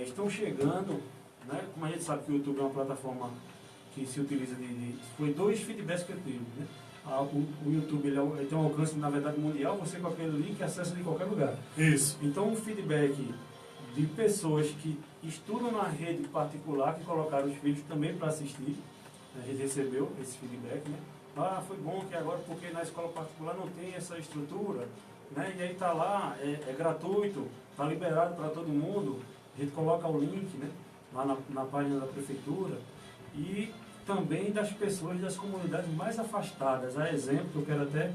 estão chegando, né? Como a gente sabe que o YouTube é uma plataforma que se utiliza foi 2 feedbacks que eu tive, né? O YouTube ele tem um alcance, na verdade, mundial. Você com aquele link acessa de qualquer lugar. Isso. Então, o feedback de pessoas que estudam na rede particular, que colocaram os filhos também para assistir, a gente recebeu esse feedback, né? Foi bom que agora, porque na escola particular não tem essa estrutura, né? E aí está lá, é gratuito, está liberado para todo mundo. A gente coloca o link, né, lá na página da prefeitura. E também das pessoas das comunidades mais afastadas. A exemplo, eu quero até,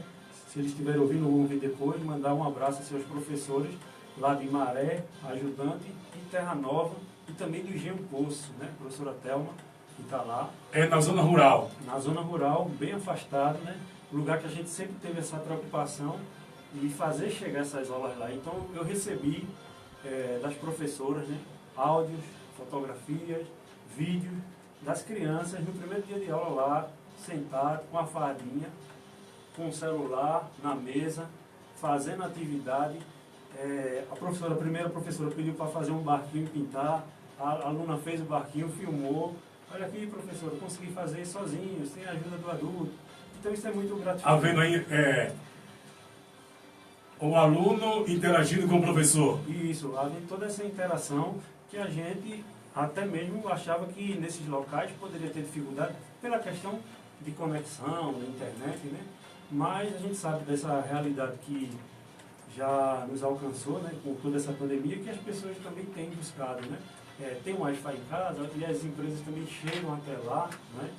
se eles estiverem ouvindo ou ouvir depois, mandar um abraço a seus professores lá de Maré, Ajudante, e Terra Nova, e também do Engenho Poço, né? A professora Thelma, que está lá. É na zona rural. Na zona rural, bem afastado, né? Lugar que a gente sempre teve essa preocupação de fazer chegar essas aulas lá. Então, eu recebi das professoras, né, áudios, fotografias, vídeos das crianças no primeiro dia de aula lá, sentado com a fardinha, com o celular na mesa, fazendo atividade. A primeira professora pediu para fazer um barquinho e pintar, a aluna fez o barquinho, filmou. Olha aqui, professora, eu consegui fazer sozinho, sem a ajuda do adulto. Então isso é muito gratificante. Havendo aí o aluno interagindo com o professor. Isso, havendo toda essa interação que a gente até mesmo achava que nesses locais poderia ter dificuldade pela questão de conexão, da internet, né? Mas a gente sabe dessa realidade que já nos alcançou, né, com toda essa pandemia, que as pessoas também têm buscado, né? Tem um Wi-Fi em casa e as empresas também chegam até lá, né?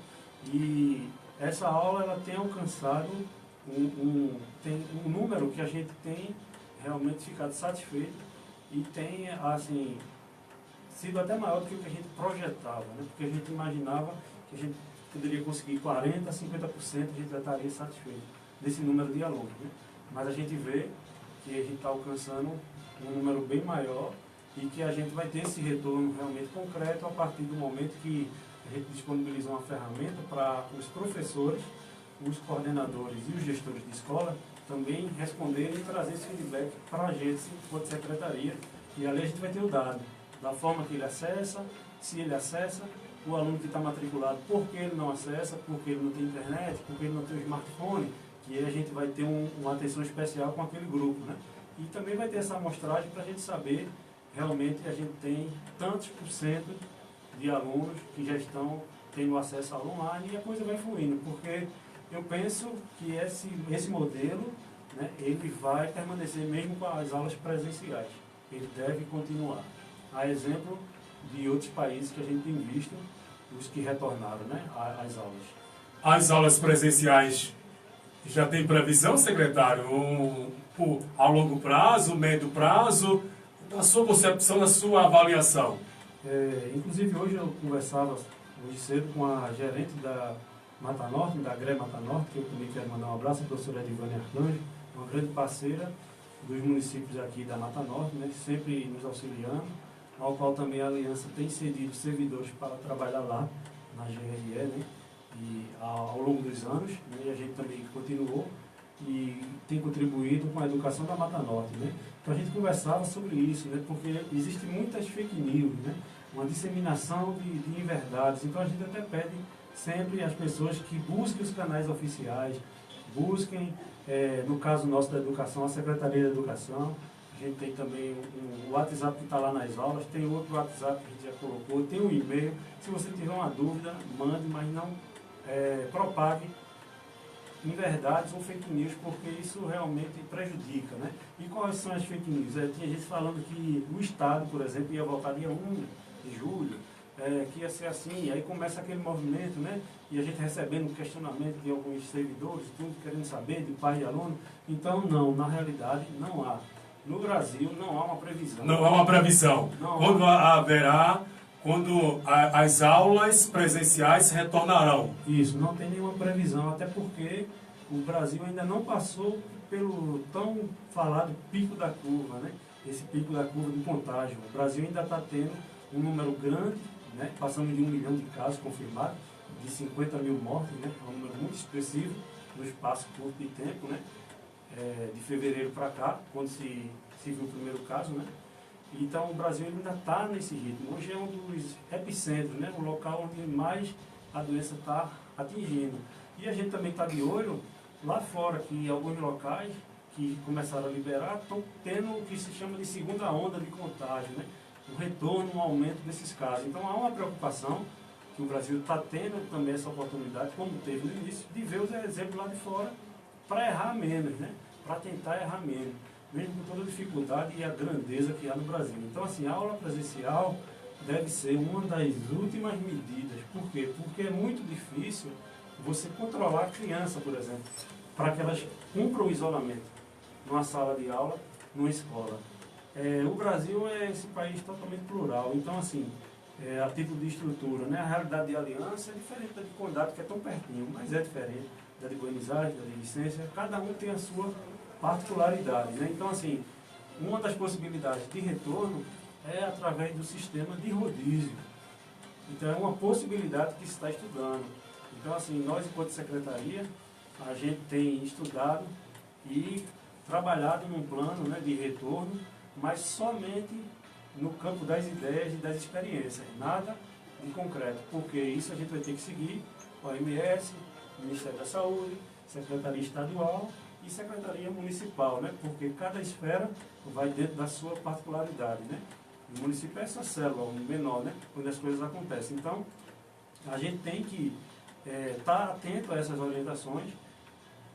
E essa aula ela tem alcançado tem um número que a gente tem realmente ficado satisfeito e tem, assim, sido até maior do que o que a gente projetava, né? Porque a gente imaginava que a gente poderia conseguir 40%, 50%, a gente já estaria satisfeito desse número de alunos, né? Mas a gente vê que a gente está alcançando um número bem maior e que a gente vai ter esse retorno realmente concreto a partir do momento que a gente disponibiliza uma ferramenta para os professores, os coordenadores e os gestores de escola também responderem e trazer esse feedback para a gente, enquanto secretaria, e ali a gente vai ter o dado da forma que ele acessa, se ele acessa, o aluno que está matriculado, por que ele não acessa, porque ele não tem internet, porque ele não tem o smartphone, que a gente vai ter uma atenção especial com aquele grupo, né? E também vai ter essa amostragem para a gente saber realmente a gente tem tantos % de alunos que já estão tendo acesso ao online, e a coisa vai fluindo, porque Eu penso que esse modelo, né, ele vai permanecer mesmo com as aulas presenciais. Ele deve continuar. A exemplo de outros países que a gente tem visto, os que retornaram, né, às aulas. As aulas presenciais já tem previsão, secretário? A longo prazo, médio prazo? Na sua concepção, na sua avaliação? Inclusive, hoje eu conversava hoje cedo com a gerente da Mata Norte, da GRE Mata Norte, que eu também quero mandar um abraço, a professora Edivânia Arcanjo, uma grande parceira dos municípios aqui da Mata Norte, né, sempre nos auxiliando, ao qual também a Aliança tem cedido servidores para trabalhar lá na GRE, né, e ao longo dos anos, né, e a gente também continuou e tem contribuído com a educação da Mata Norte, né. Então a gente conversava sobre isso, né, porque existem muitas fake news, né, uma disseminação de inverdades, então a gente até pede sempre às pessoas que busquem os canais oficiais, busquem, no caso nosso da educação, a Secretaria da Educação. A gente tem também o WhatsApp que está lá nas aulas, tem outro WhatsApp que a gente já colocou, tem um e-mail. Se você tiver uma dúvida, mande, mas não propague inverdades ou fake news, porque isso realmente prejudica, né? E quais são as fake news? Tinha gente falando que o Estado, por exemplo, ia voltar dia 1 de julho, que ia ser assim, aí começa aquele movimento, né? E a gente recebendo questionamento de alguns servidores, tudo querendo saber, de pais de aluno. Então, não, na realidade, não há. No Brasil, não há uma previsão. Não há uma previsão. Quando haverá, quando as aulas presenciais retornarão? Isso, não tem nenhuma previsão, até porque o Brasil ainda não passou pelo tão falado pico da curva, né? Esse pico da curva de contágio. O Brasil ainda está tendo um número grande, né? Passamos de 1 milhão de casos confirmados, de 50 mil mortes, né? É um número muito expressivo no espaço curto de tempo, né? De fevereiro para cá, quando se viu o primeiro caso, né? Então o Brasil ainda está nesse ritmo. Hoje é um dos epicentros, né? O local onde mais a doença está atingindo. E a gente também está de olho lá fora, que alguns locais que começaram a liberar estão tendo o que se chama de segunda onda de contágio, né? O retorno, um aumento desses casos. Então há uma preocupação que o Brasil está tendo também essa oportunidade, como teve no início, de ver os exemplos lá de fora para errar menos, né? Para tentar errar menos, mesmo com toda a dificuldade e a grandeza que há no Brasil. Então, assim, a aula presencial deve ser uma das últimas medidas. Por quê? Porque é muito difícil você controlar a criança, por exemplo, para que elas cumpram o isolamento numa sala de aula, numa escola. O Brasil é esse país totalmente plural, então, assim, a título de estrutura, né? A realidade de Aliança é diferente da de Condado, que é tão pertinho, mas é diferente da de Buenos Aires, da de Vicência, cada um tem a sua particularidade, né? Então, assim, uma das possibilidades de retorno é através do sistema de rodízio. Então, é uma possibilidade que se está estudando. Então, assim, nós, enquanto secretaria, a gente tem estudado e trabalhado num plano, né, de retorno, mas somente no campo das ideias e das experiências, nada de concreto, porque isso a gente vai ter que seguir o OMS, Ministério da Saúde, Secretaria Estadual e Secretaria Municipal, né? Porque cada esfera vai dentro da sua particularidade, né? O município é essa célula, um menor, né? Onde as coisas acontecem. Então, a gente tem que estar atento a essas orientações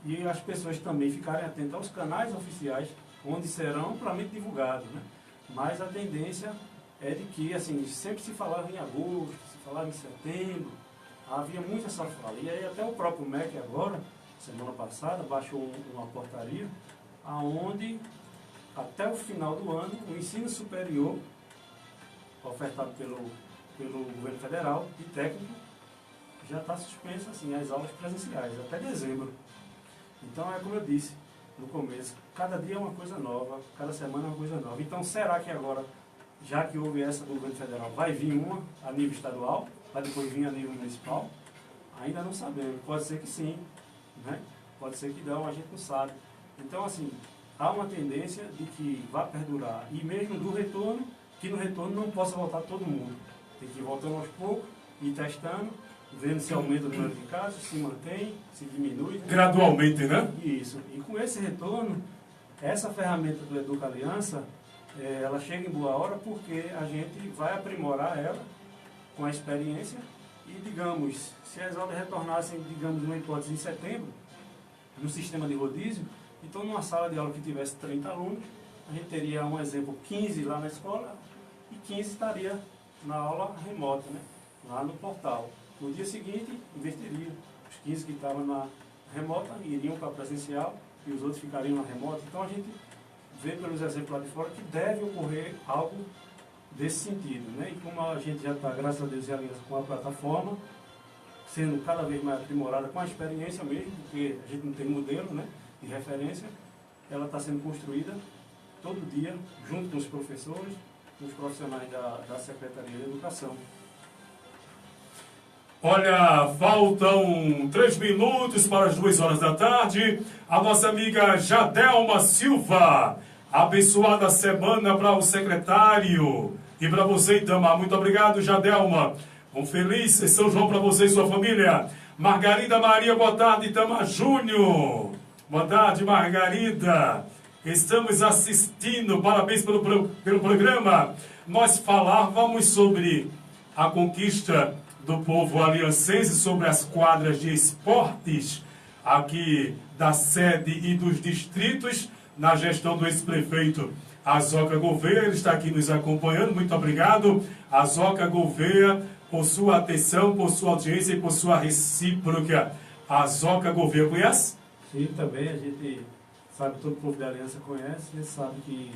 e as pessoas também ficarem atentas aos canais oficiais, onde serão amplamente divulgados, né? Mas a tendência é de que, assim, sempre se falava em agosto, se falava em setembro, havia muito essa fala. E aí até o próprio MEC agora, semana passada, baixou uma portaria, aonde até o final do ano, o ensino superior, ofertado pelo governo federal e técnico, já está suspenso, assim, as aulas presenciais, até dezembro. Então, é como eu disse no começo, cada dia é uma coisa nova, cada semana é uma coisa nova. Então, será que agora, já que houve essa do governo federal, vai vir uma a nível estadual, vai depois vir a nível municipal? Ainda não sabemos. Pode ser que sim, né? Pode ser que não, a gente não sabe. Então, assim, há uma tendência de que vá perdurar. E mesmo do retorno, que no retorno não possa voltar todo mundo. Tem que ir voltando aos poucos, ir testando, vendo se aumenta o número de casos, se mantém, se diminui. Gradualmente, né? Isso. E com esse retorno, essa ferramenta do Educa Aliança, ela chega em boa hora porque a gente vai aprimorar ela com a experiência E, digamos, se as aulas retornassem, digamos, numa hipótese em setembro, no sistema de rodízio, então numa sala de aula que tivesse 30 alunos, a gente teria, um exemplo, 15 lá na escola e 15 estaria na aula remota, né? Lá no portal. No dia seguinte, inverteria. Os 15 que estavam na remota iriam para a presencial e os outros ficariam na remota. Então a gente vê pelos exemplos lá de fora que deve ocorrer algo desse sentido, né? E como a gente já está, graças a Deus, realizando com a plataforma, sendo cada vez mais aprimorada com a experiência mesmo, porque a gente não tem modelo, né, de referência, ela está sendo construída todo dia, junto com os professores, com os profissionais da Secretaria de Educação. Olha, faltam 3 minutos para as 2 horas da tarde. A nossa amiga Jadelma Silva. Abençoada semana para o secretário. E para você, Itamar. Muito obrigado, Jadelma. Um feliz São João para você e sua família. Margarida Maria, boa tarde, Itamar Júnior. Boa tarde, Margarida. Estamos assistindo. Parabéns pelo programa. Nós falávamos sobre a conquista do povo aliancense, sobre as quadras de esportes aqui da sede e dos distritos, na gestão do ex-prefeito Azoca Gouveia. Ele está aqui nos acompanhando. Muito obrigado, Azoca Gouveia, por sua atenção, por sua audiência e por sua recíproca. Azoca Gouveia, conhece? Sim, também. A gente sabe, todo o povo da Aliança conhece, né? Sabe que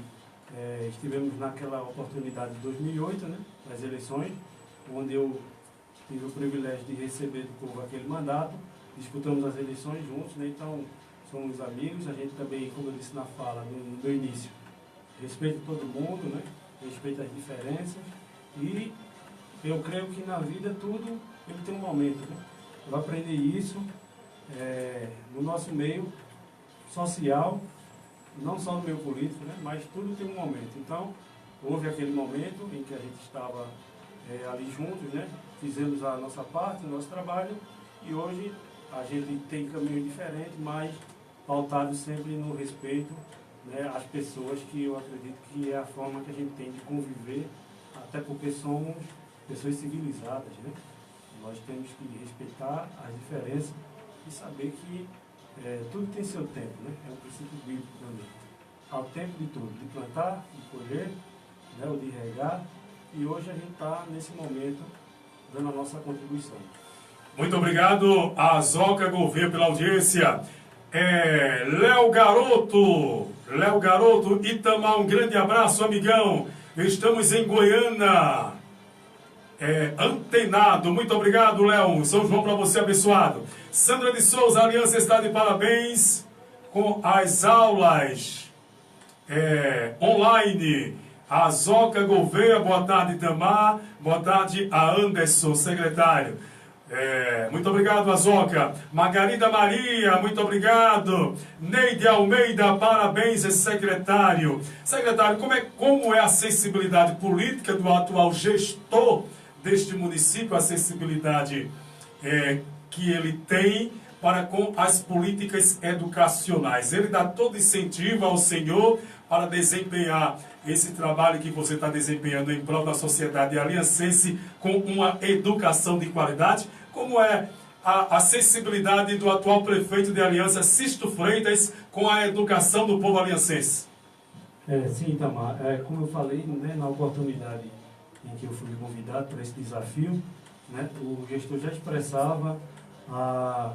estivemos naquela oportunidade de 2008, né? Das eleições, onde eu tive o privilégio de receber do povo aquele mandato. Disputamos as eleições juntos, né? Então somos amigos. A gente também, como eu disse na fala, no início, respeita todo mundo, né? Respeita as diferenças. E eu creio que na vida tudo ele tem um momento, né? Eu aprendi isso no nosso meio social, não só no meio político, né? Mas tudo tem um momento. Então, houve aquele momento em que a gente estava ali juntos, né? Fizemos a nossa parte, o nosso trabalho, e hoje a gente tem caminhos diferentes, mas pautados sempre no respeito, né, às pessoas, que eu acredito que é a forma que a gente tem de conviver, até porque somos pessoas civilizadas, né? Nós temos que respeitar as diferenças e saber que tudo tem seu tempo, né? É um princípio bíblico também. Há o tempo de tudo, de plantar, de colher, né, o de regar, e hoje a gente está nesse momento dando a nossa contribuição. Muito obrigado, Azoca Gouveia, pela audiência. Léo Garoto, Itamar, um grande abraço, amigão. Estamos em Goiânia, antenado. Muito obrigado, Léo. São João para você, abençoado. Sandra de Souza, Aliança está de parabéns com as aulas online. Azoca Gouveia, boa tarde, Itamar. Boa tarde a Anderson, secretário. Muito obrigado, Azoca. Margarida Maria, muito obrigado. Neide Almeida, parabéns, secretário. Secretário, como é a sensibilidade política do atual gestor deste município, a sensibilidade que ele tem para com as políticas educacionais? Ele dá todo incentivo ao senhor para desempenhar esse trabalho que você está desempenhando em prol da sociedade aliancense com uma educação de qualidade? Como é a sensibilidade do atual prefeito de Aliança, Sisto Freitas, com a educação do povo aliancense? Sim, Itamar. Como eu falei, né, na oportunidade em que eu fui convidado para esse desafio, né, o gestor já expressava a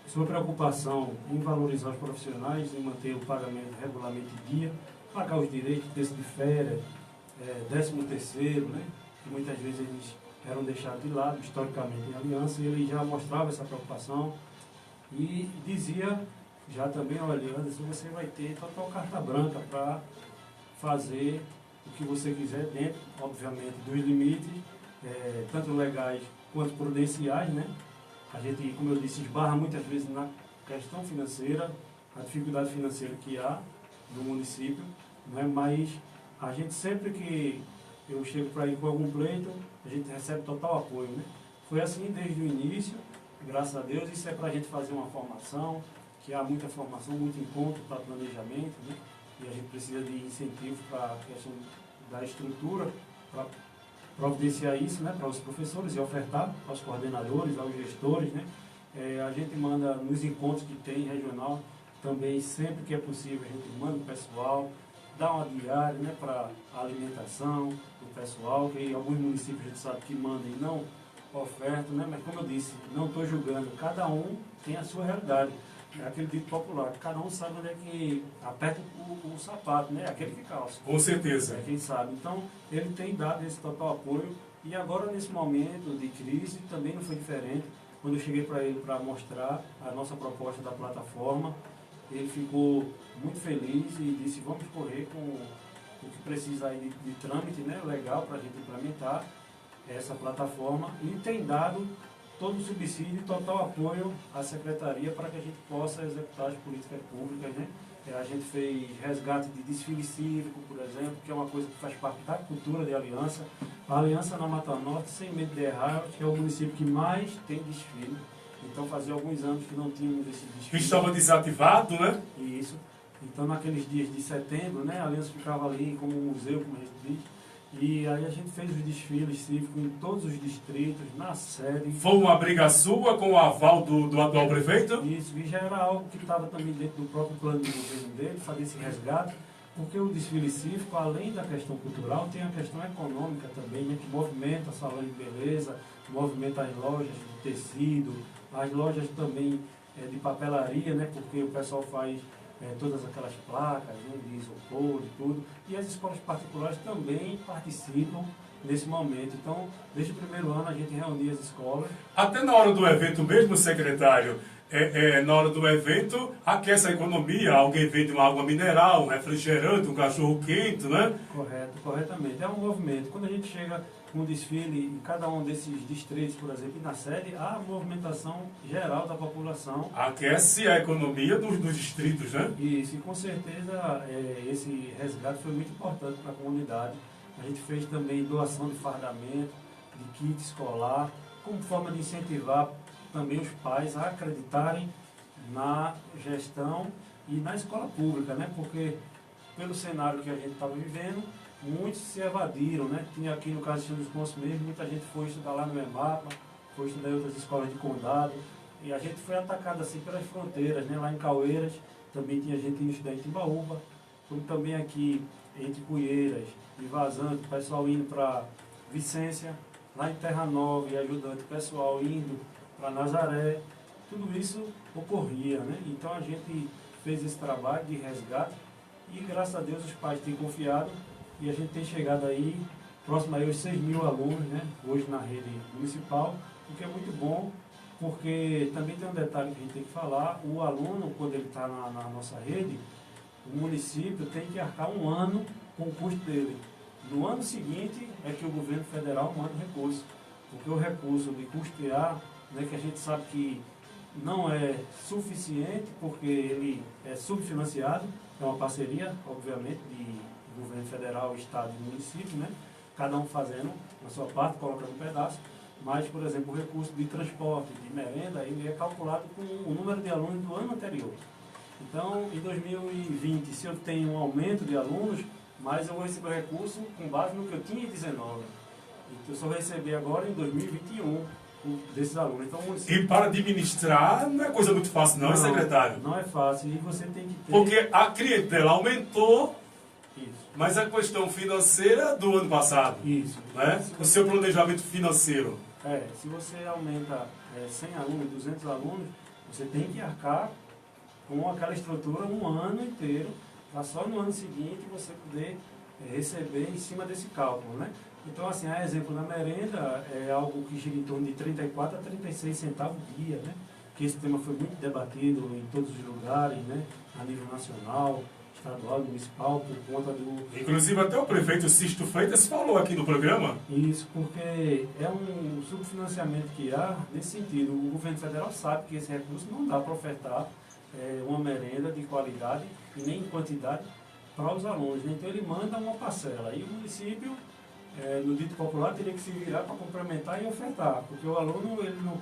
sua preocupação em valorizar os profissionais, em manter o pagamento regularmente em dia, pagar os direitos, terço de férias, 13º, né, que muitas vezes eles eram deixados de lado, historicamente, em Aliança, e ele já mostrava essa preocupação e dizia já também: olha, Anderson, você vai ter total carta branca para fazer o que você quiser, dentro, obviamente, dos limites, tanto legais quanto prudenciais, né? A gente, como eu disse, esbarra muitas vezes na questão financeira, a dificuldade financeira que há no município, né? Mas a gente, sempre que eu chego para ir com algum pleito, a gente recebe total apoio, né? Foi assim desde o início, graças a Deus. Isso é para a gente fazer uma formação, que há muita formação, muito encontro para planejamento, né? E a gente precisa de incentivo para a questão da estrutura, para providenciar isso, né, para os professores e ofertar aos coordenadores, aos gestores, né. A gente manda nos encontros que tem regional, também sempre que é possível a gente manda o pessoal, dá uma diária, né, para alimentação do pessoal, que alguns municípios a gente sabe que mandam e não ofertam, né, mas como eu disse, não estou julgando, cada um tem a sua realidade. É aquele dito popular, cada um sabe onde é que aperta o sapato, né? Aquele que calça. Com certeza. É quem sabe. Então, ele tem dado esse total apoio e agora, nesse momento de crise, também não foi diferente. Quando eu cheguei para ele para mostrar a nossa proposta da plataforma, ele ficou muito feliz e disse, vamos correr com o que precisa aí de trâmite, né? Legal para a gente implementar essa plataforma e tem dado todo o subsídio e total apoio à Secretaria para que a gente possa executar as políticas públicas, né? A gente fez resgate de desfile cívico, por exemplo, que é uma coisa que faz parte da cultura de Aliança. A Aliança na Mata Norte, sem medo de errar, é o município que mais tem desfile. Então fazia alguns anos que não tínhamos esse desfile. Que estava desativado, né? Isso. Então naqueles dias de setembro, né, a Aliança ficava ali como um museu, como a gente diz. E aí a gente fez os desfiles cívicos em todos os distritos, na sede. Foi uma briga sua com o aval do atual prefeito? Isso, e já era algo que estava também dentro do próprio plano de governo dele, fazer esse resgate, porque o desfile cívico, além da questão cultural, tem a questão econômica também, né, que movimenta salões de beleza, movimenta as lojas de tecido, as lojas também de papelaria, né, porque o pessoal faz todas aquelas placas, né, de isopor e tudo, e as escolas particulares também participam nesse momento. Então, desde o primeiro ano a gente reunia as escolas. Até na hora do evento mesmo, secretário, na hora do evento, aquece a economia, alguém vende uma água mineral, um refrigerante, um cachorro quente, né? Correto, corretamente. É um movimento. Quando a gente chega com um desfile em cada um desses distritos, por exemplo, e na sede, há a movimentação geral da população. Aquece a economia dos distritos, né? Isso, e com certeza esse resgate foi muito importante para a comunidade. A gente fez também doação de fardamento, de kit escolar, como forma de incentivar também os pais a acreditarem na gestão e na escola pública, né? Porque pelo cenário que a gente estava vivendo, muitos se evadiram, né? Tinha aqui no caso de São dos Consos mesmo, muita gente foi estudar lá no EMAPA, foi estudar em outras escolas de condado, e a gente foi atacado assim pelas fronteiras, né? Lá em Caueiras, também tinha gente indo estudar em Timbaúba, como também aqui entre Cuieiras e Vazante, o pessoal indo para Vicência, lá em Terra Nova e ajudante, o pessoal indo para Nazaré, tudo isso ocorria, né? Então a gente fez esse trabalho de resgate e graças a Deus os pais têm confiado e a gente tem chegado aí próximo aí aos 6.000 alunos, né? Hoje na rede municipal, o que é muito bom, porque também tem um detalhe que a gente tem que falar, o aluno, quando ele está na nossa rede, o município tem que arcar um ano com o custo dele. No ano seguinte é que o governo federal manda o recurso, porque o recurso de custear, né, que a gente sabe que não é suficiente, porque ele é subfinanciado, é uma parceria, obviamente, de governo federal, estado e município, né, cada um fazendo a sua parte, colocando um pedaço, mas, por exemplo, o recurso de transporte, de merenda, ele é calculado com o número de alunos do ano anterior. Então, em 2020, se eu tenho um aumento de alunos, mas eu vou receber o recurso com base no que eu tinha em 19. Então, eu só vou receber agora em 2021 desses alunos. Então, E para administrar não é coisa muito fácil não, secretário? Não é fácil e você tem que ter... Porque a clientela aumentou, Isso. mas a questão financeira do ano passado. Isso. Né? O seu planejamento financeiro. Se você aumenta 100 alunos, 200 alunos, você tem que arcar com aquela estrutura um ano inteiro, para só no ano seguinte você poder receber em cima desse cálculo, né? Então, assim, a exemplo da merenda é algo que gira em torno de 34 a 36 centavos dia, né? Que esse tema foi muito debatido em todos os lugares, né? A nível nacional, estadual, municipal, por conta do... Inclusive até o prefeito Sisto Freitas falou aqui no programa. Isso, porque é um subfinanciamento que há nesse sentido. O governo federal sabe que esse recurso não dá para ofertar uma merenda de qualidade e nem em quantidade para os alunos, né? Então ele manda uma parcela e o município, no dito popular, teria que se virar para complementar e ofertar, porque o aluno ele não,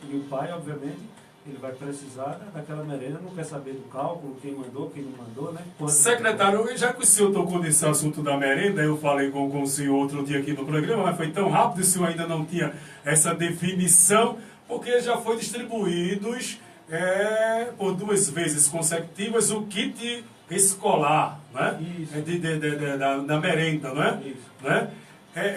e o pai, obviamente, ele vai precisar daquela merenda, não quer saber do cálculo, quem mandou, quem não mandou, né? Quanto Secretário, já que o senhor tocou nesse assunto da merenda, eu falei com o senhor outro dia aqui no programa, mas foi tão rápido, o senhor ainda não tinha essa definição, porque já foi distribuídos por 2 vezes consecutivas o kit escolar, né? Isso. Da merenda, não é? Isso. Né?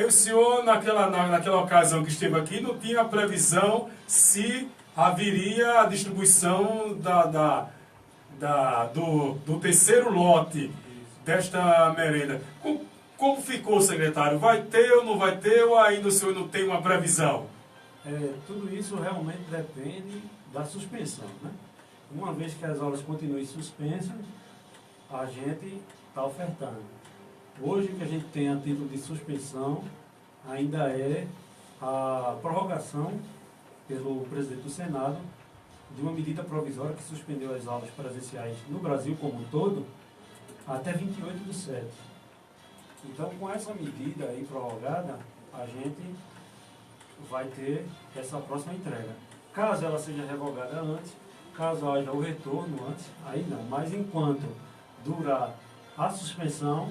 O senhor, naquela ocasião que esteve aqui, não tinha previsão se haveria a distribuição do terceiro lote desta merenda. Como ficou, secretário? Vai ter ou não vai ter, ou ainda o senhor não tem uma previsão? Tudo isso realmente depende da suspensão, né? Uma vez que as aulas continuem suspensas, a gente está ofertando. Hoje o que a gente tem a título de suspensão ainda é a prorrogação pelo presidente do Senado de uma medida provisória que suspendeu as aulas presenciais no Brasil como um todo até 28/7. Então, com essa medida aí prorrogada, a gente vai ter essa próxima entrega. Caso ela seja revogada antes, caso haja o retorno antes, aí não. Mas enquanto durar a suspensão,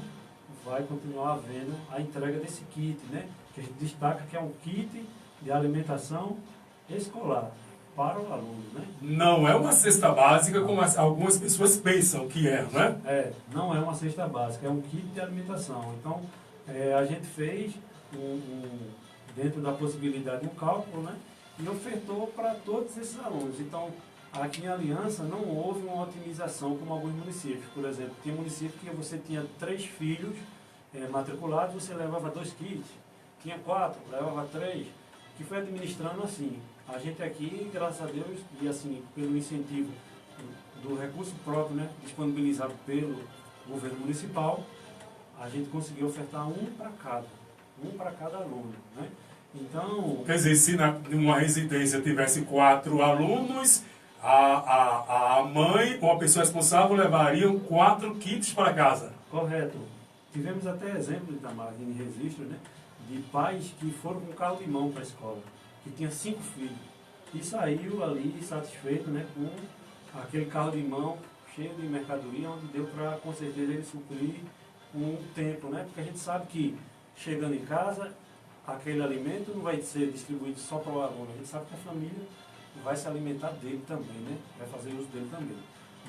vai continuar havendo a entrega desse kit, né? Que a gente destaca que é um kit de alimentação escolar para o aluno, né? Não é uma cesta básica como algumas pessoas pensam que é, não é? Não é uma cesta básica, é um kit de alimentação. Então, a gente fez dentro da possibilidade um cálculo, né? E ofertou para todos esses alunos. Então, aqui em Aliança não houve uma otimização como alguns municípios. Por exemplo, tinha município que você tinha 3 filhos matriculados, você levava 2 kits. Tinha 4, levava 3, que foi administrando assim. A gente aqui, graças a Deus, e assim, pelo incentivo do recurso próprio, né, disponibilizado pelo governo municipal, a gente conseguiu ofertar um para cada aluno, né? Então... Quer dizer, se numa residência tivesse 4 alunos, a mãe ou a pessoa responsável levariam 4 kits para casa. Correto. Tivemos até exemplos da em registro, né, de pais que foram com carro de mão para a escola, que tinha 5 filhos, e saiu ali satisfeito, né, com aquele carro de mão cheio de mercadoria, onde deu para, com certeza, ele suprir um tempo, né? Porque a gente sabe que, chegando em casa, aquele alimento não vai ser distribuído só para o aluno, a gente sabe que a família vai se alimentar dele também, né? Vai fazer uso dele também.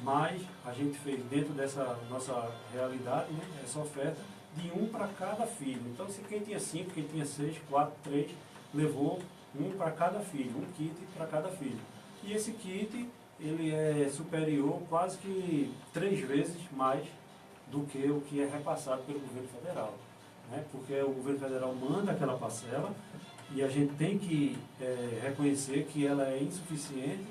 Mas a gente fez, dentro dessa nossa realidade, né, essa oferta de um para cada filho. Então, se quem tinha 5, quem tinha 6, 4, 3, levou um para cada filho, um kit para cada filho. E esse kit, ele é superior quase que 3 vezes mais do que o que é repassado pelo governo federal, né? Porque o governo federal manda aquela parcela e a gente tem que reconhecer que ela é insuficiente.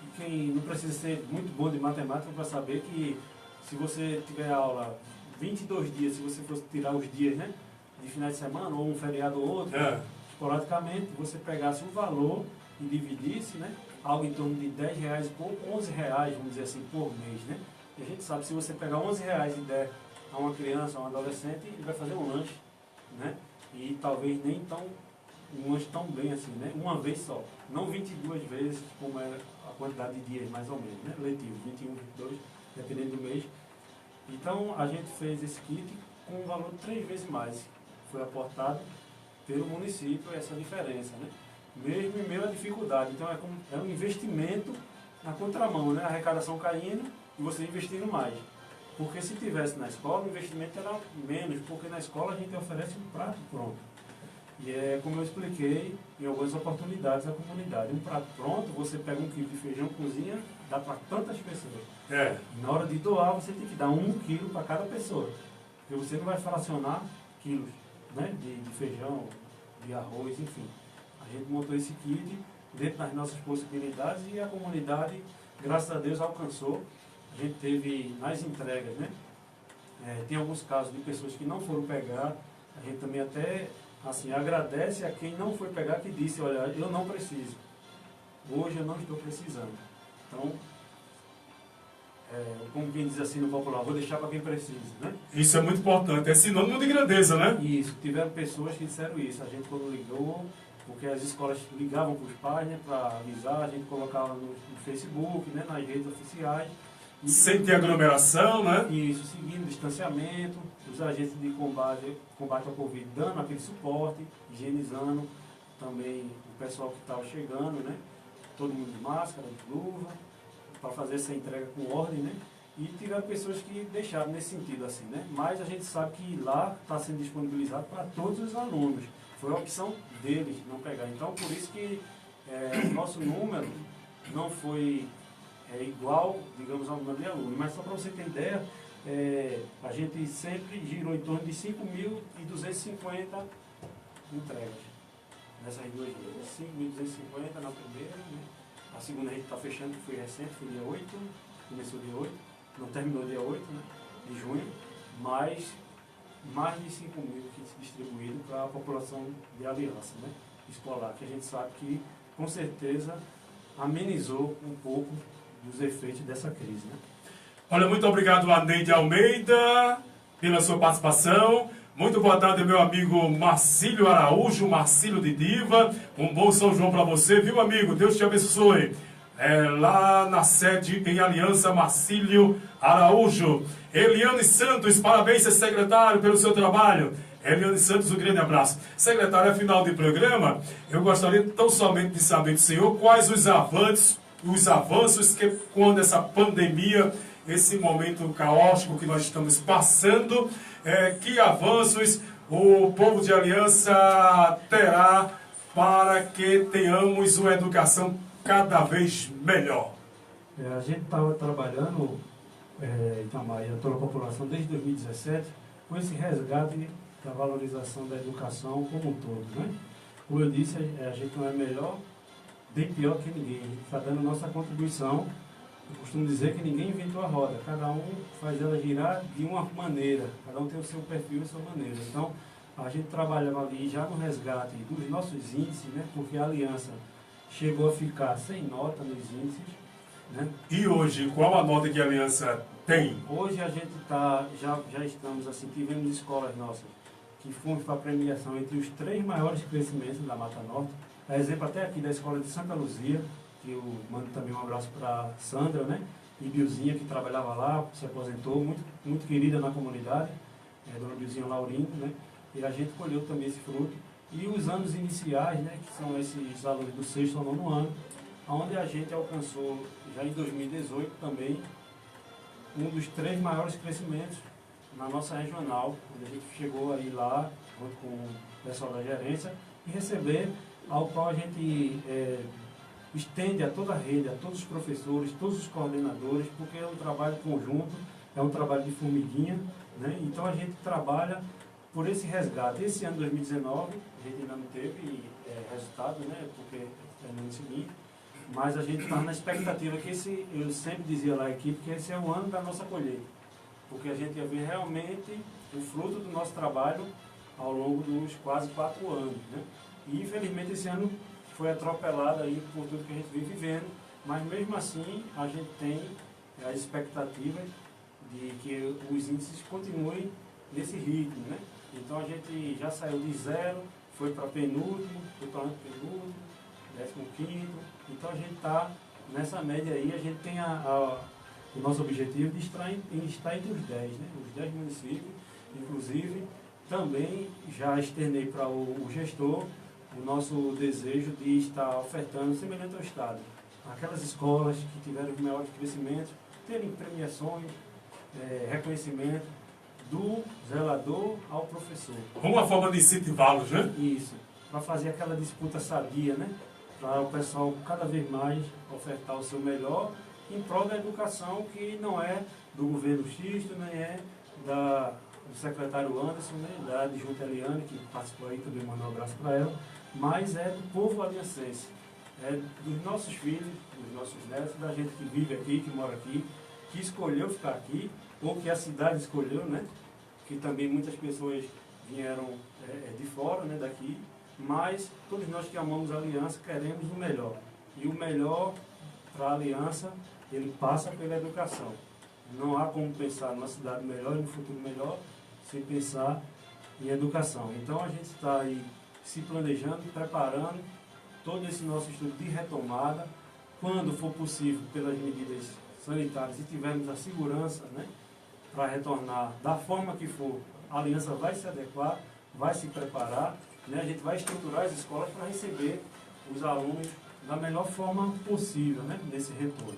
E quem não precisa ser muito bom de matemática para saber que se você tiver aula 22 dias, se você fosse tirar os dias, né, de final de semana, ou um feriado ou outro, esporadicamente, você pegasse o valor e dividisse, né, algo em torno de R$10 por R$11, vamos dizer assim, por mês, né? E a gente sabe que se você pegar R$11 e der a uma criança, a um adolescente, ele vai fazer um lanche, né? E talvez nem um lanche tão bem assim, né? Uma vez só, não 22 vezes, como é a quantidade de dias, mais ou menos, né? Letivo, 21, 22, dependendo do mês. Então, a gente fez esse kit com um valor 3 vezes mais. Foi aportado pelo município essa diferença, né? Mesmo em meio à dificuldade. Então, é um investimento na contramão, né? A arrecadação caindo e você investindo mais. Porque se tivesse na escola, o investimento era menos, porque na escola a gente oferece um prato pronto. E é como eu expliquei em algumas oportunidades à comunidade. Um prato pronto, você pega um quilo de feijão, cozinha, dá para tantas pessoas. Na hora de doar, você tem que dar 1 quilo para cada pessoa. Porque você não vai fracionar quilos, né, de feijão, de arroz, enfim. A gente montou esse kit dentro das nossas possibilidades e a comunidade, graças a Deus, alcançou. A gente teve nas entregas, né? Tem alguns casos de pessoas que não foram pegar. A gente também até assim, agradece a quem não foi pegar, que disse, olha, eu não preciso. Hoje eu não estou precisando. Então, como quem diz assim no popular, vou deixar para quem precisa, né? Isso é muito importante, é sinônimo de grandeza, né? Isso, tiveram pessoas que disseram isso. A gente quando ligou, porque as escolas ligavam para os pais, né, para avisar, a gente colocava no Facebook, né, nas redes oficiais. Sem ter aglomeração, né? Isso, seguindo o distanciamento, os agentes de combate ao Covid dando aquele suporte, higienizando também o pessoal que estava chegando, né? Todo mundo de máscara, de luva, para fazer essa entrega com ordem, né? E tiveram pessoas que deixaram nesse sentido, assim, né? Mas a gente sabe que lá está sendo disponibilizado para todos os alunos. Foi a opção deles não pegar. Então, por isso que o nosso número não foi igual, digamos, ao número de alunos. Mas só para você ter ideia, a gente sempre girou em torno de 5.250 entregas nessas 2 vezes. 5.250 na primeira, né? A segunda a gente está fechando, que foi recente, foi dia 8, começou dia 8, não terminou dia 8, né, de junho, mas mais de 5.000 kits distribuídos para a população de Aliança, né, escolar, que a gente sabe que, com certeza, amenizou um pouco dos efeitos dessa crise, né? Olha, muito obrigado a Neide Almeida pela sua participação. Muito boa tarde, meu amigo Marcílio Araújo, Marcílio de Diva. Um bom São João para você, viu, amigo? Deus te abençoe. Lá na sede em Aliança, Marcílio Araújo. Eliane Santos, parabéns, secretário, pelo seu trabalho. Eliane Santos, um grande abraço. Secretário, a final de programa, eu gostaria tão somente de saber do senhor quais os avanços que, quando essa pandemia, esse momento caótico que nós estamos passando, que avanços o povo de Aliança terá para que tenhamos uma educação cada vez melhor. A gente estava trabalhando, Itamar, e toda a população, desde 2017, com esse resgate da valorização da educação como um todo, né? Como eu disse, a gente não é melhor, nem pior que ninguém. A gente está dando a nossa contribuição. Eu costumo dizer que ninguém inventou a roda, cada um faz ela girar de uma maneira, cada um tem o seu perfil e a sua maneira. Então, a gente trabalhava ali já no resgate dos nossos índices, né? Porque a Aliança chegou a ficar sem nota nos índices, né? E hoje, qual a nota que a Aliança tem? Hoje a gente já estamos assim, tivemos escolas nossas que fomos para a premiação entre os 3 maiores crescimentos da Mata Norte. A exemplo até aqui da escola de Santa Luzia, que eu mando também um abraço para Sandra, né? E Bilzinha, que trabalhava lá, se aposentou, muito, muito querida na comunidade, dona Bilzinha Laurindo, né? E a gente colheu também esse fruto. E os anos iniciais, né, que são esses alunos do 6º ao 9º ano, onde a gente alcançou, já em 2018 também, um dos 3 maiores crescimentos na nossa regional, onde a gente chegou aí lá, junto com o pessoal da gerência, e receber, ao qual a gente estende a toda a rede, a todos os professores, todos os coordenadores, porque é um trabalho conjunto, é um trabalho de formiguinha, né? Então a gente trabalha por esse resgate. Esse ano 2019, a gente ainda não teve resultado, né? Porque é no ano seguinte, mas a gente está na expectativa que eu sempre dizia lá à equipe, que esse é o ano da nossa colheita, porque a gente ia ver realmente o fruto do nosso trabalho ao longo dos quase 4 anos, né? E infelizmente esse ano foi atropelado aí por tudo que a gente vem vivendo, mas mesmo assim a gente tem a expectativa de que os índices continuem nesse ritmo, né? Então a gente já saiu de 0, foi para penúltimo, foi para antepenúltimo, 15º, então a gente está nessa média aí, a gente tem o nosso objetivo de estar entre os 10, né? Os 10 municípios, inclusive também já externei para o gestor o nosso desejo de estar ofertando, semelhante ao Estado, aquelas escolas que tiveram os maiores crescimentos, terem premiações, reconhecimento do zelador ao professor. Uma forma de incentivá-los, né? Isso, para fazer aquela disputa sadia, né? Para o pessoal cada vez mais ofertar o seu melhor em prol da educação, que não é do governo Xisto, nem é do secretário Anderson, né? Da adjunta Eliane, que participou aí, também mandou um abraço para ela, mas é do povo aliancense, é dos nossos filhos, dos nossos netos, da gente que vive aqui, que mora aqui, que escolheu ficar aqui, ou que a cidade escolheu, né? Que também muitas pessoas vieram de fora, né, daqui, mas todos nós que amamos a Aliança queremos o melhor. E o melhor para a Aliança, ele passa pela educação. Não há como pensar numa cidade melhor e no futuro melhor sem pensar em educação. Então a gente está aí se planejando, preparando todo esse nosso estudo de retomada, quando for possível, pelas medidas sanitárias, e tivermos a segurança, né, para retornar da forma que for, a aliança vai se adequar, vai se preparar, né, a gente vai estruturar as escolas para receber os alunos da melhor forma possível, né, nesse retorno.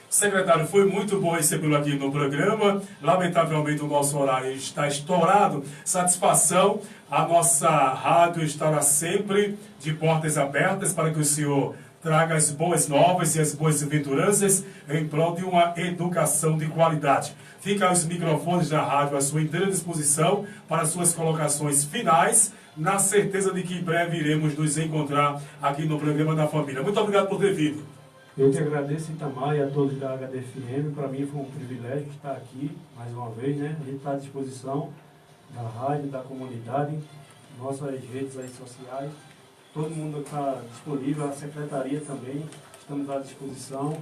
Secretário, foi muito bom recebê-lo aqui no programa. Lamentavelmente o nosso horário está estourado. Satisfação, a nossa rádio estará sempre de portas abertas para que o senhor traga as boas novas e as boas aventuranças em prol de uma educação de qualidade. Fica os microfones da rádio à sua inteira disposição para suas colocações finais, na certeza de que em breve iremos nos encontrar aqui no programa da família. Muito obrigado por ter vindo. Eu que agradeço, Itamar, e a todos da HDFM. Para mim foi um privilégio estar aqui mais uma vez, né? A gente está à disposição da rádio, da comunidade, nossas redes aí sociais. Todo mundo está disponível, a secretaria também, estamos à disposição,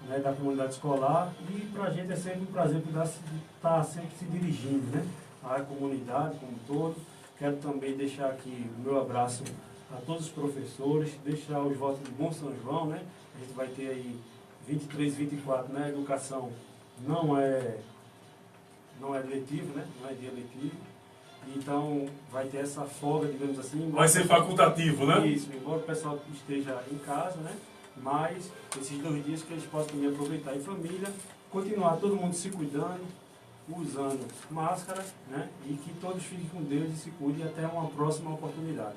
né, da comunidade escolar. E para a gente é sempre um prazer estar sempre se dirigindo, né, à comunidade como um todo. Quero também deixar aqui o meu abraço a todos os professores, deixar os votos de Bom São João, né? A gente vai ter aí 23, 24, né? A educação não é letivo, né? Não é dia letivo. Então, vai ter essa folga, digamos assim. Vai ser facultativo, né? Isso, embora o pessoal esteja em casa, né? Mas esses 2 dias que eles possam também aproveitar em família, continuar todo mundo se cuidando, usando máscara, né? E que todos fiquem com Deus e se cuidem até uma próxima oportunidade.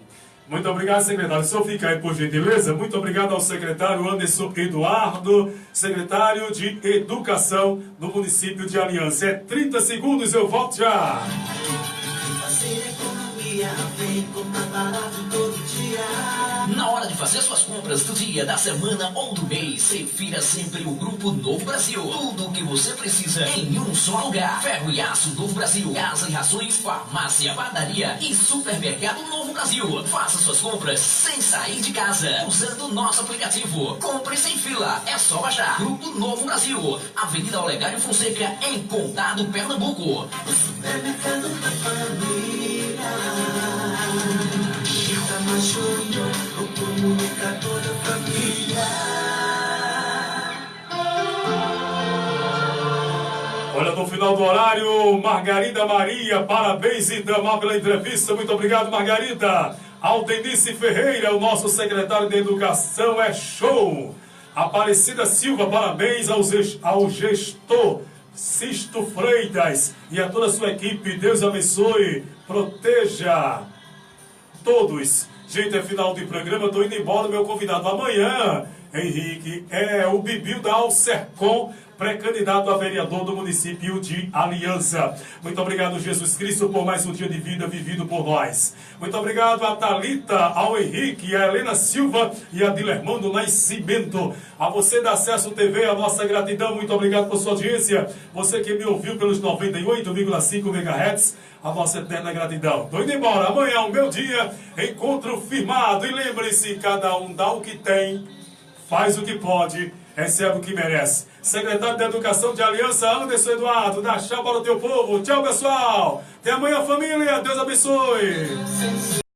Muito obrigado, secretário. O senhor fica aí, por gentileza. Muito obrigado ao secretário Anderson Eduardo, secretário de Educação do município de Aliança. É 30 segundos, eu volto já. Na hora de fazer suas compras do dia, da semana ou do mês, prefira sempre o Grupo Novo Brasil. Tudo o que você precisa em um só lugar. Ferro e aço Novo Brasil, casa e rações, farmácia, padaria e supermercado Novo Brasil. Faça suas compras sem sair de casa, usando o nosso aplicativo. Compre sem fila, é só baixar. Grupo Novo Brasil, Avenida Olegário Fonseca, em Condado, Pernambuco. O supermercado da família. O comunicador da família. Olha, no final do horário, Margarida Maria, parabéns, Itamar, pela entrevista. Muito obrigado, Margarida. Aldenice Ferreira, o nosso secretário de Educação, é show. Aparecida Silva, parabéns ao gestor Sisto Freitas e a toda a sua equipe. Deus abençoe, proteja todos. Gente, é final de programa, estou indo embora. Meu convidado amanhã, Henrique, é o Bibil da Alcercom, pré-candidato a vereador do município de Aliança. Muito obrigado, Jesus Cristo, por mais um dia de vida vivido por nós. Muito obrigado a Thalita, ao Henrique, a Helena Silva e a Dilermando Nascimento. A você da Acesso TV, a nossa gratidão. Muito obrigado por sua audiência. Você que me ouviu pelos 98,5 MHz, a nossa eterna gratidão. Estou indo embora. Amanhã é o meu dia. Encontro firmado. E lembre-se, cada um dá o que tem, faz o que pode, recebe o que merece. Secretário de Educação de Aliança, Anderson Eduardo, dá tchau para o teu povo. Tchau, pessoal. Até amanhã, família. Deus abençoe.